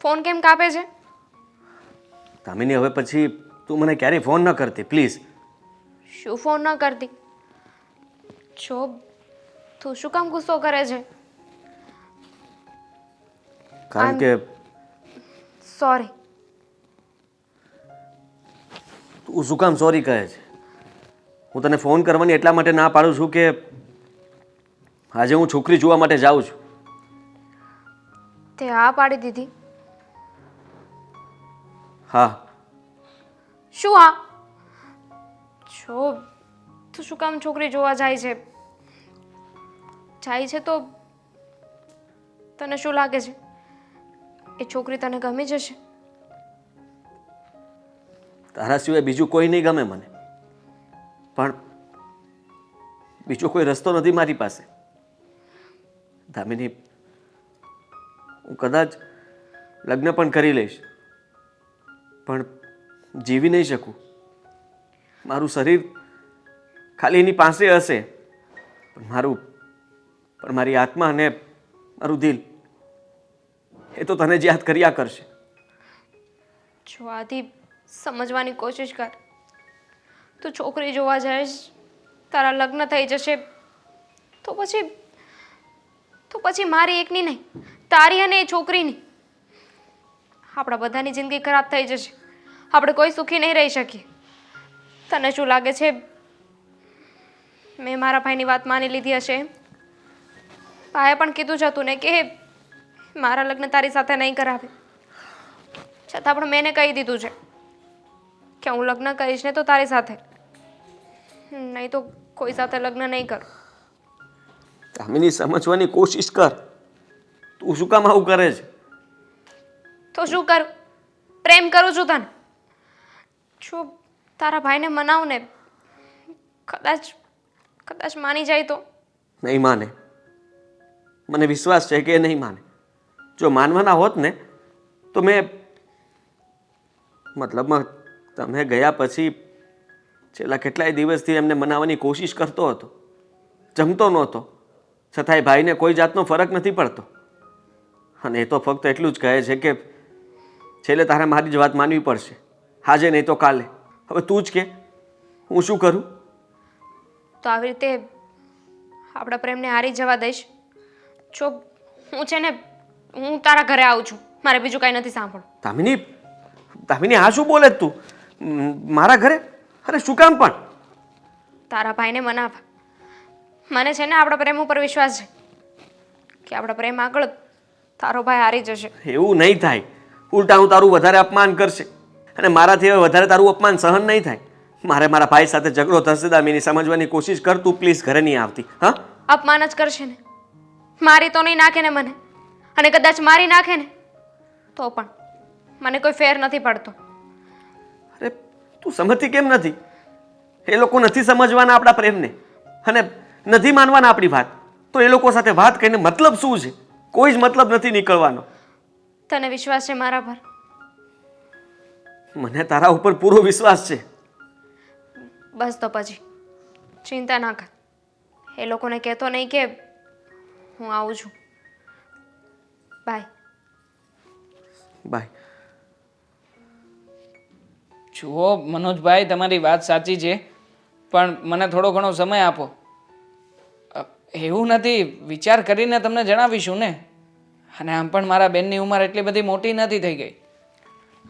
D: ફોન કેમ કાપે છે?
B: દામિની હવે પછી તું મને ક્યારેય ફોન ન કરતી પ્લીઝ.
D: શું ફોન ન કરતી? જો તું શું કામ ગુસ્સો કરે છે?
B: કારણ કે
D: સોરી.
B: તું શું કામ સોરી કહે છે? હું તને ફોન કરવાની એટલા માટે ના પાડું છું કે આજે હું છોકરી જોવા માટે જાઉં છું.
D: તે હા પાડી દીધી?
B: હા.
D: શું હા? જો તું શું કામ છોકરી જોવા જાય છે? જાય છે તો તને શું લાગે છે એ છોકરી તને ગમી જશે?
B: તારા સિવાય બીજું કોઈ નહીં ગમે મને, પણ બીજો કોઈ રસ્તો નથી મારી પાસે. દામિની, હું કદાચ લગ્ન પણ કરી લઈશ પણ જીવી નહીં શકું. મારું શરીર ખાલી એની પાસે હશે પણ મારી આત્મા અને મારું દિલ એ તો તને જ યાદ કર્યા કરશે.
D: જો આથી સમજવાની કોશિશ કર. તું છોકરી જોવા જઈશ, તારા લગ્ન થઈ જશે તો પછી મારી એકની નહીં, તારી અને એ છોકરીની, આપણા બધાની જિંદગી ખરાબ થઈ જશે. આપણે કોઈ સુખી નહીં રહી શકીએ. તને શું લાગે છે મેં મારા ભાઈની વાત માની લીધી હશે? ભાઈએ પણ કીધું જ હતું ને કે મારા લગ્ન તારી સાથે નહીં કરાવે. છતાં પણ મેં કહી દીધું છે કે હું લગ્ન કરીશ ને તો તારી સાથે, નહીં તો કોઈ સાથે લગ્ન નહીં કરું.
B: દામિની, સમજવાની કોશિશ કર. તું શું કામ આવું કરે છે?
D: તો શું કરું? પ્રેમ કરું છું તને. જો તારા ભાઈને મનાવ ને, કદાચ માની જાય તો?
B: નહીં માને. મને વિશ્વાસ છે કે એ નહીં માને. જો માનવાના હોત ને તો મતલબમાં તમે ગયા પછી છેલ્લા કેટલાય દિવસથી એમને મનાવવાની કોશિશ કરતો હતો. જમતો નહોતો, છતાંય ભાઈને કોઈ જાતનો ફરક નથી પડતો. અને એ તો ફક્ત એટલું જ કહે છે કે છેલ્લે તારે મારી જ વાત માનવી પડશે, આજે નહીં તો કાલે. હવે તું જ કે હું શું કરું?
D: તો આવી રીતે આપણા પ્રેમને હારી જવા દઈશ. જો હું છે ને હું તારા ઘરે આવું છું, મારે બીજું કાંઈ નથી સાંભળવું.
B: દામિની, દામિની આ શું બોલે છે તું? મારા ઘરે? અરે શું કામ પણ?
D: તારા ભાઈને મનાવવા. મને છે ને આપણા પ્રેમ ઉપર વિશ્વાસ છે કે આપણા પ્રેમ આગળ તારો ભાઈ હારી જશે.
B: એવું નહીં થાય. ઉલટાનું તારું વધારે અપમાન કરશે અને મારાથી હવે વધારે તારું અપમાન સહન નહીં થાય. મારે મારા ભાઈ સાથે ઝઘડો થશે. દામિની, સમજવાની કોશિશ કર તું પ્લીઝ. ઘરે નહીં આવતી. હા,
D: અપમાન જ કરશે ને. મારી તો નહીં નાખે ને મને, અને કદાચ મારી નાખે ને તો પણ મને કોઈ ફેર નથી પડતો.
B: અરે તું સમજતી કેમ નથી? એ લોકો નથી સમજવાના આપણા પ્રેમને અને નથી માનવાના આપણી વાત. તો એ લોકો સાથે વાત કરીને મતલબ શું છે? કોઈ જ મતલબ નથી નીકળવાનો.
D: તને વિશ્વાસ છે મારા પર?
B: મને તારા ઉપર પૂરો વિશ્વાસ છે.
D: બસ તો પછી ચિંતા ના કર. એ લોકોને કહેતો નહીં કે હું આવું છું. બાય.
B: બાય.
F: જુઓ મનોજભાઈ, તમારી વાત સાચી છે, પણ મને થોડો ઘણો સમય આપો. એવું નથી, વિચાર કરીને તમને જણાવીશું ને. અને આમ પણ મારા બેનની ઉંમર એટલી બધી મોટી નથી થઈ ગઈ.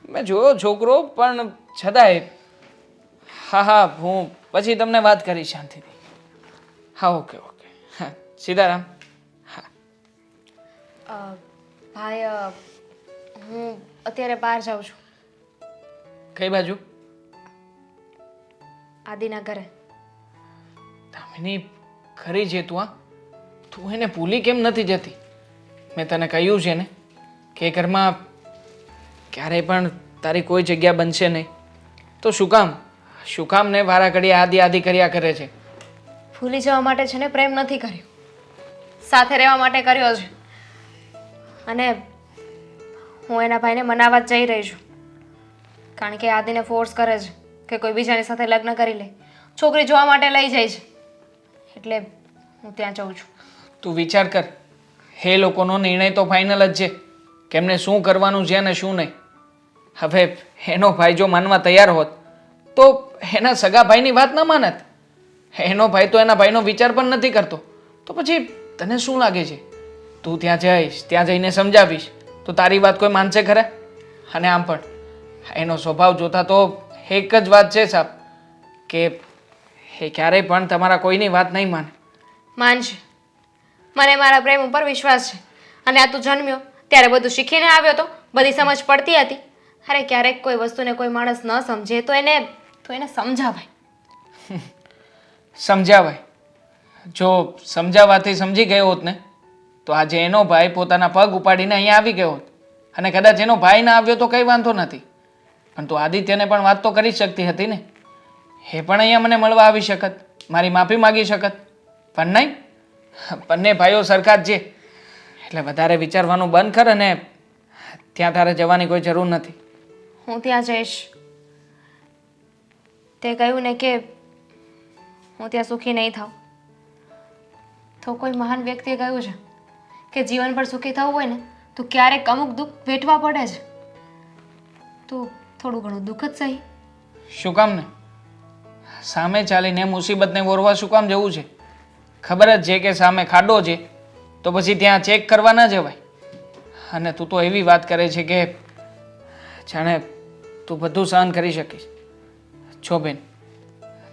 F: મેં જોયો છોકરો, પણ છતાંય હા હું પછી તમને વાત કરીશ શાંતિથી. હા, ઓકે. હા, સીતારામ.
D: ભાઈ હું અત્યારે બહાર જાઉં છું.
F: કઈ બાજુ?
D: આદિના ઘરે.
F: દામિની, ખરી છે તું? તું એને ભૂલી કેમ નથી જતી? મેં તને કહ્યું છે ને કે ઘરમાં ક્યારેય પણ તારી કોઈ જગ્યા બનશે નહીં. તો શું કામ ને વારા ઘડીએ આદિ કર્યા કરે છે?
D: ભૂલી જવા માટે છે ને પ્રેમ નથી કર્યો, સાથે રહેવા માટે કર્યો છે. અને હું એના ભાઈને મનાવવા જ જઈ રહી છું, કારણ કે આદિને ફોર્સ કરે છે કે કોઈ બીજાની સાથે લગ્ન કરી લે. છોકરી જોવા માટે લઈ જાય છે, એટલે હું ત્યાં જાઉં છું.
F: તું વિચાર કર, એ લોકોનો નિર્ણય તો ફાઇનલ જ છે કે એમને શું કરવાનું છે અને શું નહીં. હવે એનો ભાઈ જો માનવા તૈયાર હોત તો એના સગા ભાઈની વાત ન માનત. એનો ભાઈ તો એના ભાઈનો વિચાર પણ નથી કરતો. તો પછી તને શું લાગે છે? તું ત્યાં જઈશ, ત્યાં જઈને સમજાવીશ તો તારી વાત કોઈ માનશે ખરા? અને આમ પણ એનો સ્વભાવ જોતા તો એક જ વાત છે સાહેબ, કે એ ક્યારેય પણ તમારા કોઈની વાત નહીં માને.
D: માનશે. મને મારા પ્રેમ ઉપર વિશ્વાસ છે. અને આ તું જન્મ્યો ત્યારે બધું શીખીને આવ્યો તો, બધી સમજ પડતી હતી. અરે ક્યારેક કોઈ વસ્તુને કોઈ માણસ ન સમજે તો એને સમજાવાય.
F: સમજાવાય? જો સમજાવવાથી સમજી ગયો હોત ને તો આજે એનો ભાઈ પોતાના પગ ઉપાડીને અહીંયા આવી ગયો હોત. અને કદાચ એનો ભાઈ ના આવ્યો તો કંઈ વાંધો નથી, પણ તું આદિત્યને પણ વાત તો કરી શકતી હતી ને. એ પણ અહીંયા મને મળવા આવી શકત, મારી માફી માગી શકત. પણ નહીં, બંને ભાઈઓ સરખા જ છે. એટલે વધારે વિચારવાનું બંધ કર અને ત્યાં તારે જવાની કોઈ જરૂર નથી.
D: હું ત્યાં જઈશ. તે કહ્યું ને કે હું ત્યાં સુખી નહીં થાઉં, તો કોઈ મહાન વ્યક્તિએ કહ્યું છે કે જીવન પર સુખી થવું હોય ને તો ક્યારેક અમુક દુઃખ વેઠવા પડે છે. તો થોડું ઘણું દુઃખ જ સહી.
F: શું કામ ને? સામે ચાલીને મુસીબતને વોરવા શું કામ જવું છે? ખબર જ છે કે સામે ખાડો છે, તો પછી ત્યાં ચેક કરવા ન જવાય. અને તું તો એવી વાત કરે છે કે જાણે તું બધું સહન કરી શકીશ. છો બેન,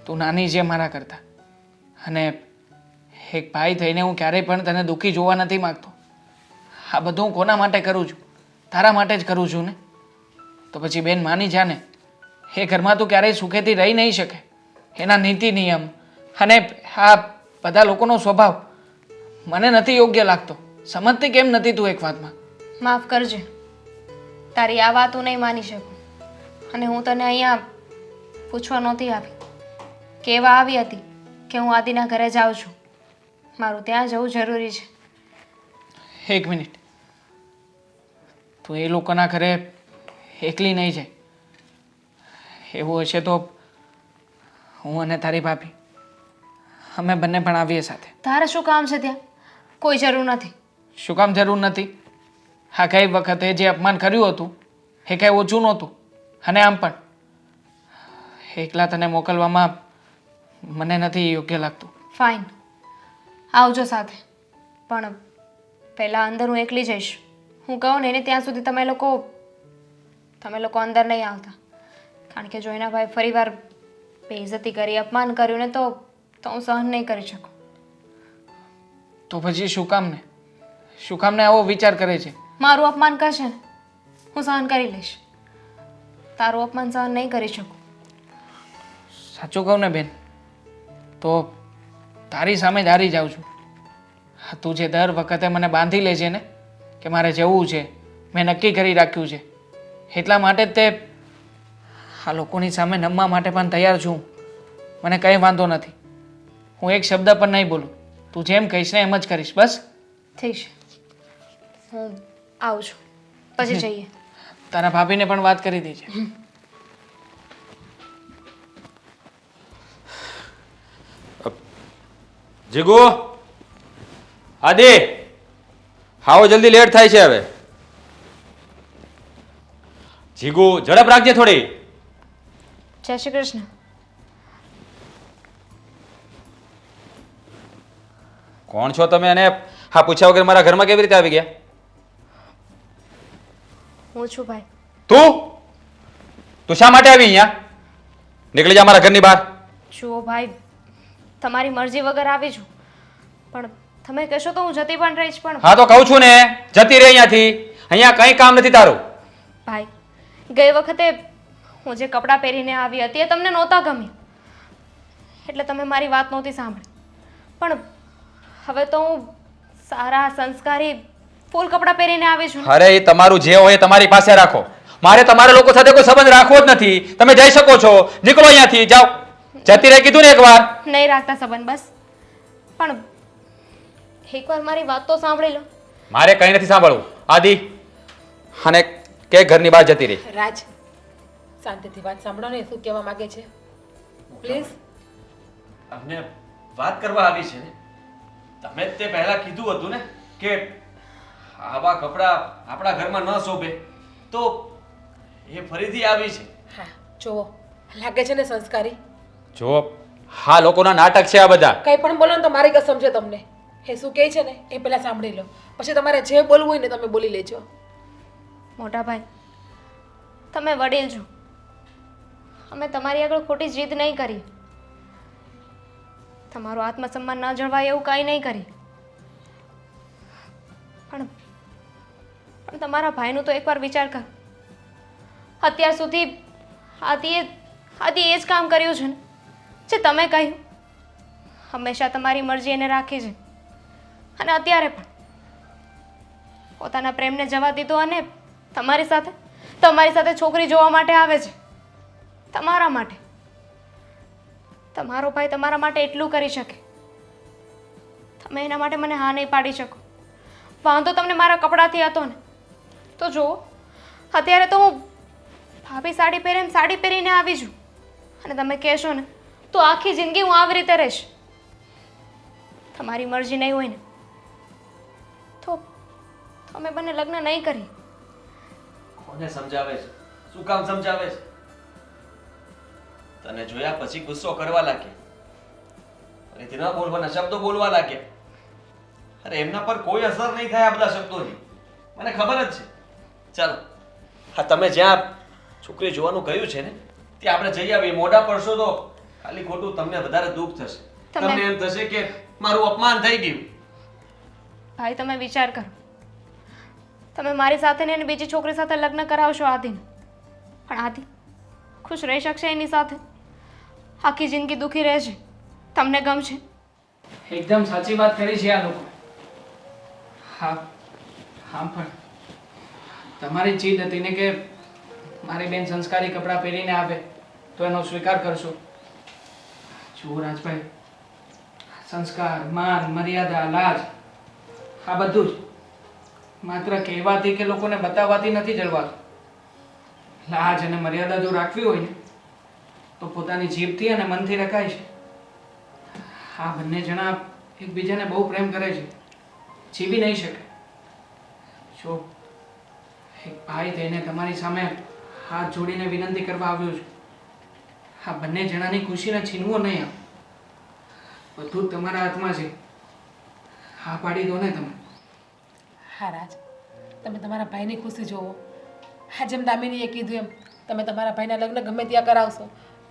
F: તું નાની છે મારા કરતાં, અને એક ભાઈ થઈને હું ક્યારેય પણ તને દુઃખી જોવા નથી માગતો. આ બધું હું કોના માટે કરું છું? તારા માટે જ કરું છું ને. તો પછી બેન માની જા ને, એ ઘરમાં તું ક્યારેય સુખેથી રહી નહીં શકે. એના નીતિ નિયમ અને આ બધા લોકોનો સ્વભાવ મને નથી યોગ્ય લાગતો. સમજતી કેમ નથી તું એક વાતમાં?
D: માફ કરજે, તારી આ વાત હું નહીં માની શકું. અને હું તને અહીંયા પૂછવા નહોતી આવી, કહેવા આવી હતી કે હું આદિના ઘરે જાઉં છું. મારું ત્યાં જવું જરૂરી છે.
F: એક મિનિટ, તું એ લોકોના ઘરે એકલી નહીં જાય. એવું હશે તો હું અને તારી ભાભી અમે બંને પણ આવીએ સાથે.
D: તારે શું કામ છે ત્યાં? કોઈ જરૂર નથી.
F: શું કામ જરૂર નથી? હા, કઈ વખતે જે અપમાન કર્યું હતું એ કંઈ ઓછું નહોતું. અને આમ પણ એકલા તને મોકલવામાં મને નથી યોગ્ય લાગતું.
D: ફાઇન, આવજો સાથે. પણ પહેલાં અંદર હું એકલી જઈશ. હું કહું ને એને ત્યાં સુધી તમે લોકો અંદર નહીં આવતા. કારણ કે જો એના ભાઈ ફરીવાર બેઇજ્જતી કરી, અપમાન કર્યું ને તો હું સહન નહીં કરી શકું.
F: તો પછી શું કામને આવો વિચાર કરે છે?
D: મારું અપમાન કરશે ને હું સહન કરી લઈશ. તારું અપમાન સહન નહીં કરી શકું.
F: સાચું કહું ને બેન, તો તારી સામે જ હારી જાઉં છું. તું જે દર વખતે મને બાંધી લે છે ને કે મારે જવું છે, મેં નક્કી કરી રાખ્યું છે, એટલા માટે જ તે આ લોકોની સામે નમવા માટે પણ તૈયાર છું. મને કંઈ વાંધો નથી. હું એક શબ્દ પણ નહીં બોલું. તું જેમ કહીશ ને એમ જ કરીશ. બસ
D: થઈ છે. હું આવું છું, પછી જઈએ.
F: તારા ભાભીને પણ વાત કરી દેજે.
A: જીગુ, આદિ, આવો જલ્દી, લેટ થાય છે હવે. જીગુ, ઝડપ રાખજે થોડી.
D: જય શ્રી કૃષ્ણ.
A: કોણ છો તમે અને હા પૂછ્યા વગર મારા ઘરમાં કેવી રીતે આવી ગયા?
D: હું છું ભાઈ.
A: તું શા માટે આવી અહીંયા? નીકળી જા મારા ઘરની બહાર.
D: જુઓ ભાઈ, તમારી મરજી વગર આવી છું, પણ તમે કહેશો તો હું જતી પણ રહીશ. પણ
A: હા તો કહું છું ને, જતી રહે અહીંયાથી. અહીંયા કંઈ કામ નથી તારું.
D: ભાઈ, ગઈ વખતે હું જે કપડાં પહેરીને આવી હતી એ તમને નહોતા ગમ્યા, એટલે તમે મારી વાત નહોતી સાંભળી. પણ હવે તો હું સારા સંસ્કારી ફૂલ કપડાં પહેરીને આવી છું.
A: અરે એ તમારું જે હોય એ તમારી પાસે રાખો. મારે તમારા લોકો સાથે કોઈ સંબંધ રાખવો જ નથી. તમે જઈ શકો છો. નીકળો અહીંયાથી, જાઓ. જતી રહી કીધું ને એકવાર.
D: નહીં રાખતા સંબંધ, બસ. પણ એકવાર મારી વાત તો સાંભળી લો.
A: મારે કંઈ નથી સાંભળવું. આદિ, અને કે ઘરની બહાર જતી રહી.
C: રાજ, શાંતિથી વાત સાંભળો ને, શું કહેવા માંગે છે પ્લીઝ.
B: અમને વાત કરવા આવી છે ને. તમે જ તે પહેલા કીધું હતું ને કે આવા કપડાં આપણા ઘરમાં ન શોભે, તો એ ફરીથી આવી છે.
C: હા જુઓ, લાગે છે ને સંસ્કારી.
A: જો હા, લોકોના નાટક છે આ બધા.
C: કંઈ પણ બોલો ને તો મારી કસમ છે તમને. એ શું કહે છે ને એ પહેલાં સાંભળી લો, પછી તમારે જે બોલવું હોય ને તમે બોલી લેજો.
D: મોટા ભાઈ, તમે વડીલ છો. અમે તમારી આગળ ખોટી જીદ નહીં કરી. તમારું આત્મસન્માન ન જળવાય એવું કંઈ નહીં કરી. પણ તમારા ભાઈનું તો એકવાર વિચાર કર. અત્યાર સુધી આદિએ એ જ કામ કર્યું છે ને જે તમે કહ્યું. હંમેશા તમારી મરજી એને રાખી છે, અને અત્યારે પણ પોતાના પ્રેમને જવા દીધો અને તમારી સાથે છોકરી જોવા માટે આવે છે. તમારા માટે. તમારો ભાઈ તમારા માટે એટલું કરી શકે, તમે એના માટે મને હા નહીં પાડી શકો. વાંધો તમને મારા કપડાથી હતો ને, તો જુઓ અત્યારે તો હું ભાભી સાડી પહેરીને આવી છું, અને તમે કહેશો ને તો આખી જિંદગી હું આવી રીતે રહીશ. તમારી મરજી નહીં હોય ને તો અમે બંને લગ્ન નહીં કરી.
B: કોને સમજાવે છે? શું કામ સમજાવે છે? તને જોયા પછી ગુસ્સો કરવા લાગ્યા, ફરીથી ન બોલવાના શબ્દો બોલવા લાગ્યા. અરે એમના પર કોઈ અસર નહીં થાય આ બધા શબ્દોની, મને ખબર જ છે. ચાલો, હા તમે જ્યાં છોકરી જોવાનું કહ્યું છે ને ત્યાં આપણે જઈ આવીએ. મોઢા પડશો તો ખાલી ખોટું તમને વધારે દુઃખ થશે. તમને એમ થશે કે મારું અપમાન થઈ ગયું.
D: ભાઈ, તમે વિચાર કરો. તમે મારી સાથે ને બીજી છોકરી સાથે લગ્ન કરાવશો આદિને, પણ આદિ ખુશ રહી શકશે એની સાથે? આખી જિંદગી દુઃખી રહેશે. તમને ગમશે?
F: એકદમ સાચી વાત કરી છે આ લોકો. હા હા, પણ તમારી જીદ હતી ને કે મારી બેન સંસ્કારી કપડાં પહેરીને આવે તો એનો સ્વીકાર કરશો. જુઓ રાજભાઈ, સંસ્કાર, માન, મર્યાદા, લાજ, આ બધું જ માત્ર કહેવાથી કે લોકોને બતાવવાથી નથી જળવાતું. લાજ અને મર્યાદા જો રાખવી હોય ને તો પોતાની જીભથી અને મનથી રખાય છે. આ બંને જણા એકબીજાને બહુ પ્રેમ કરે છે, જીવી નહીં શકે. જો એક ભાઈ થઈને તમારી સામે હાથ જોડીને વિનંતી કરવા આવ્યો છું. આ બંને જણાની ખુશીને છીનવો નહીં. બધું જ તમારા હાથમાં છે. હા પાડી દો ને તમે.
C: હા રાજ, તમે તમારા ભાઈની ખુશી જોવો. હા, જેમ દામિનીએ કીધું એમ તમે તમારા ભાઈના લગ્ન ગમે ત્યાં કરાવશો.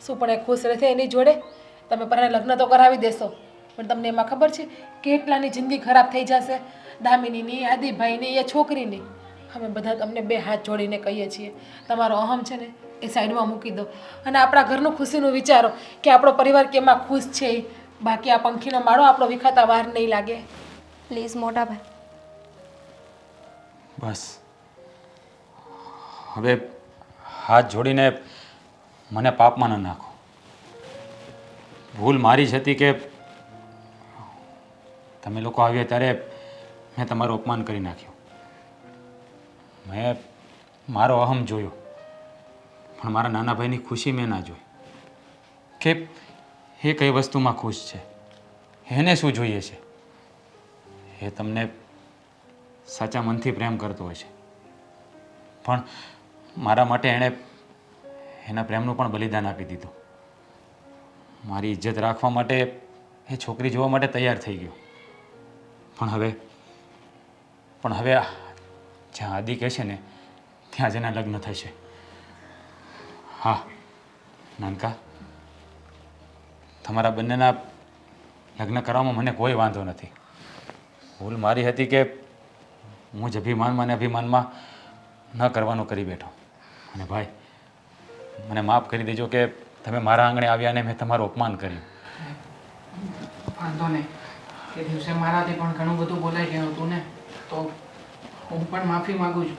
C: શું પણ એ ખુશ રહેશે એની જોડે? તમે પરાણે લગ્ન તો કરાવી દેશો, પણ તમને એમાં ખબર છે કેટલાની જિંદગી ખરાબ થઈ જશે? દામિનીની, આદિભાઈની, એ છોકરીની. અમે બધા તમને બે હાથ જોડીને કહીએ છીએ, તમારો અહમ છે ને એ સાઈડમાં મૂકી દો અને આપણા ઘરનું ખુશીનું વિચારો કે આપણો પરિવાર કેમાં ખુશ છે. બાકી આ પંખીનો માળો આપણો વિખાતા વાર નહીં લાગે.
D: પ્લીઝ મોટા ભાઈ.
A: બસ હવે હાથ જોડીને મને પાપમાં ન નાખો. ભૂલ મારી જ હતી કે તમે લોકો આવ્યા ત્યારે મેં તમારું અપમાન કરી નાખ્યું. મેં મારો અહમ જોયો, પણ મારા નાના ભાઈની ખુશી મેં ના જોઈ કે એ કઈ વસ્તુમાં ખુશ છે, એને શું જોઈએ છે. એ તમને સાચા મનથી પ્રેમ કરતો હોય છે, પણ મારા માટે એણે એના પ્રેમનું પણ બલિદાન આપી દીધું. મારી ઇજ્જત રાખવા માટે એ છોકરી જોવા માટે તૈયાર થઈ ગયો. પણ હવે જ્યાં આદિ કહે છે ને ત્યાં જ એના લગ્ન થશે. હા નાનકા, તમારા બંનેના લગ્ન કરવામાં મને કોઈ વાંધો નથી. ભૂલ મારી હતી કે હું જ અભિમાનમાં ને અભિમાનમાં ન કરવાનું કરી બેઠો. અને ભાઈ, મને માફ કરી દેજો કે તમે મારા આંગણે આવ્યા ને મેં તમારું અપમાન કર્યું.
F: વાંધો નહીં. એ દિવસે મારાથી પણ ઘણું બધું બોલાઈ ગયું હતું ને, તો હું પણ માફી માગું છું.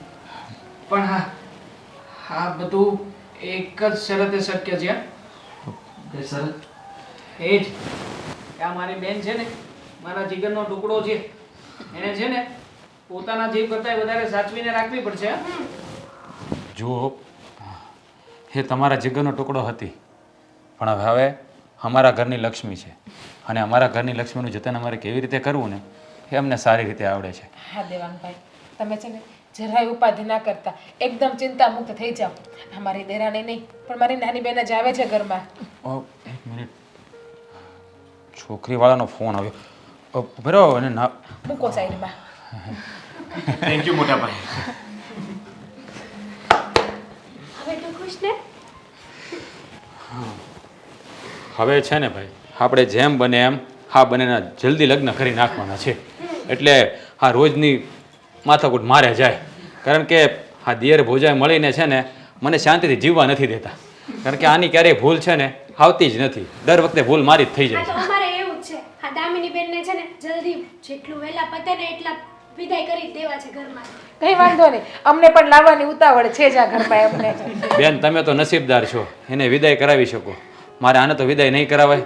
F: પણ હા, આ બધું એક જ શરતે શક્ય છે. એ શરત એ જ કે આ મારી બેન છે ને, મારા જીગરનો ટુકડો છે, એને છે ને પોતાના જીવ કરતાં વધારે સાચવીને રાખવી પડશે.
A: જુઓ, એ તમારા જીગરનો ટુકડો હતી, પણ હવે અમારા ઘરની લક્ષ્મી છે અને અમારા ઘરની લક્ષ્મીનું જતન અમારે કેવી રીતે કરવું ને એ અમને સારી રીતે આવડે છે.
C: હા દેવાંગભાઈ, તમે છે ને જરાય ઉપાધિ ના કરતા, એકદમ ચિંતા મુક્ત થઈ જાઓ. અમારી દેરાણી નહીં પણ મારી નાની બેન જ આવે છે ઘરમાં.
A: એક મિનિટ, છોકરીવાળાનો ફોન આવ્યો. બરાબર અને ના
C: મૂકો સાઈડમાં.
B: થેન્ક યુ મોટા ભાઈ.
E: હવે તું ખુશ ને?
A: હવે છે ને ભાઈ, આપણે જેમ બને એમ હા બંનેના જલ્દી લગ્ન કરી નાખવાના છે. એટલે આ રોજની માથાકૂટ મારે જાય, કારણ કે આ દિયર ભોજાએ મળીને છે ને મને શાંતિથી જીવવા નથી દેતા. કારણ કે આની ક્યારેય ભૂલ છે ને આવતી જ નથી. દર વખતે ભૂલ મારી જ થઈ
E: હા
A: જાય
E: તો
A: છે.
E: અમારે એવું જ છે. હા દામિની બેનને છે ને જલ્દી જેટલું વહેલા પતે ને એટલા વિદાય કરી જ દેવા છે ઘરમાં.
C: કંઈ વાંધો નહીં, અમને પણ લાવવાની ઉતાવળ છે જ આ ઘરમાં એમને.
A: બેન, તમે તો નસીબદાર છો, એને વિદાય કરાવી શકો. મારે આને તો વિદાય નહીં કરાવાય.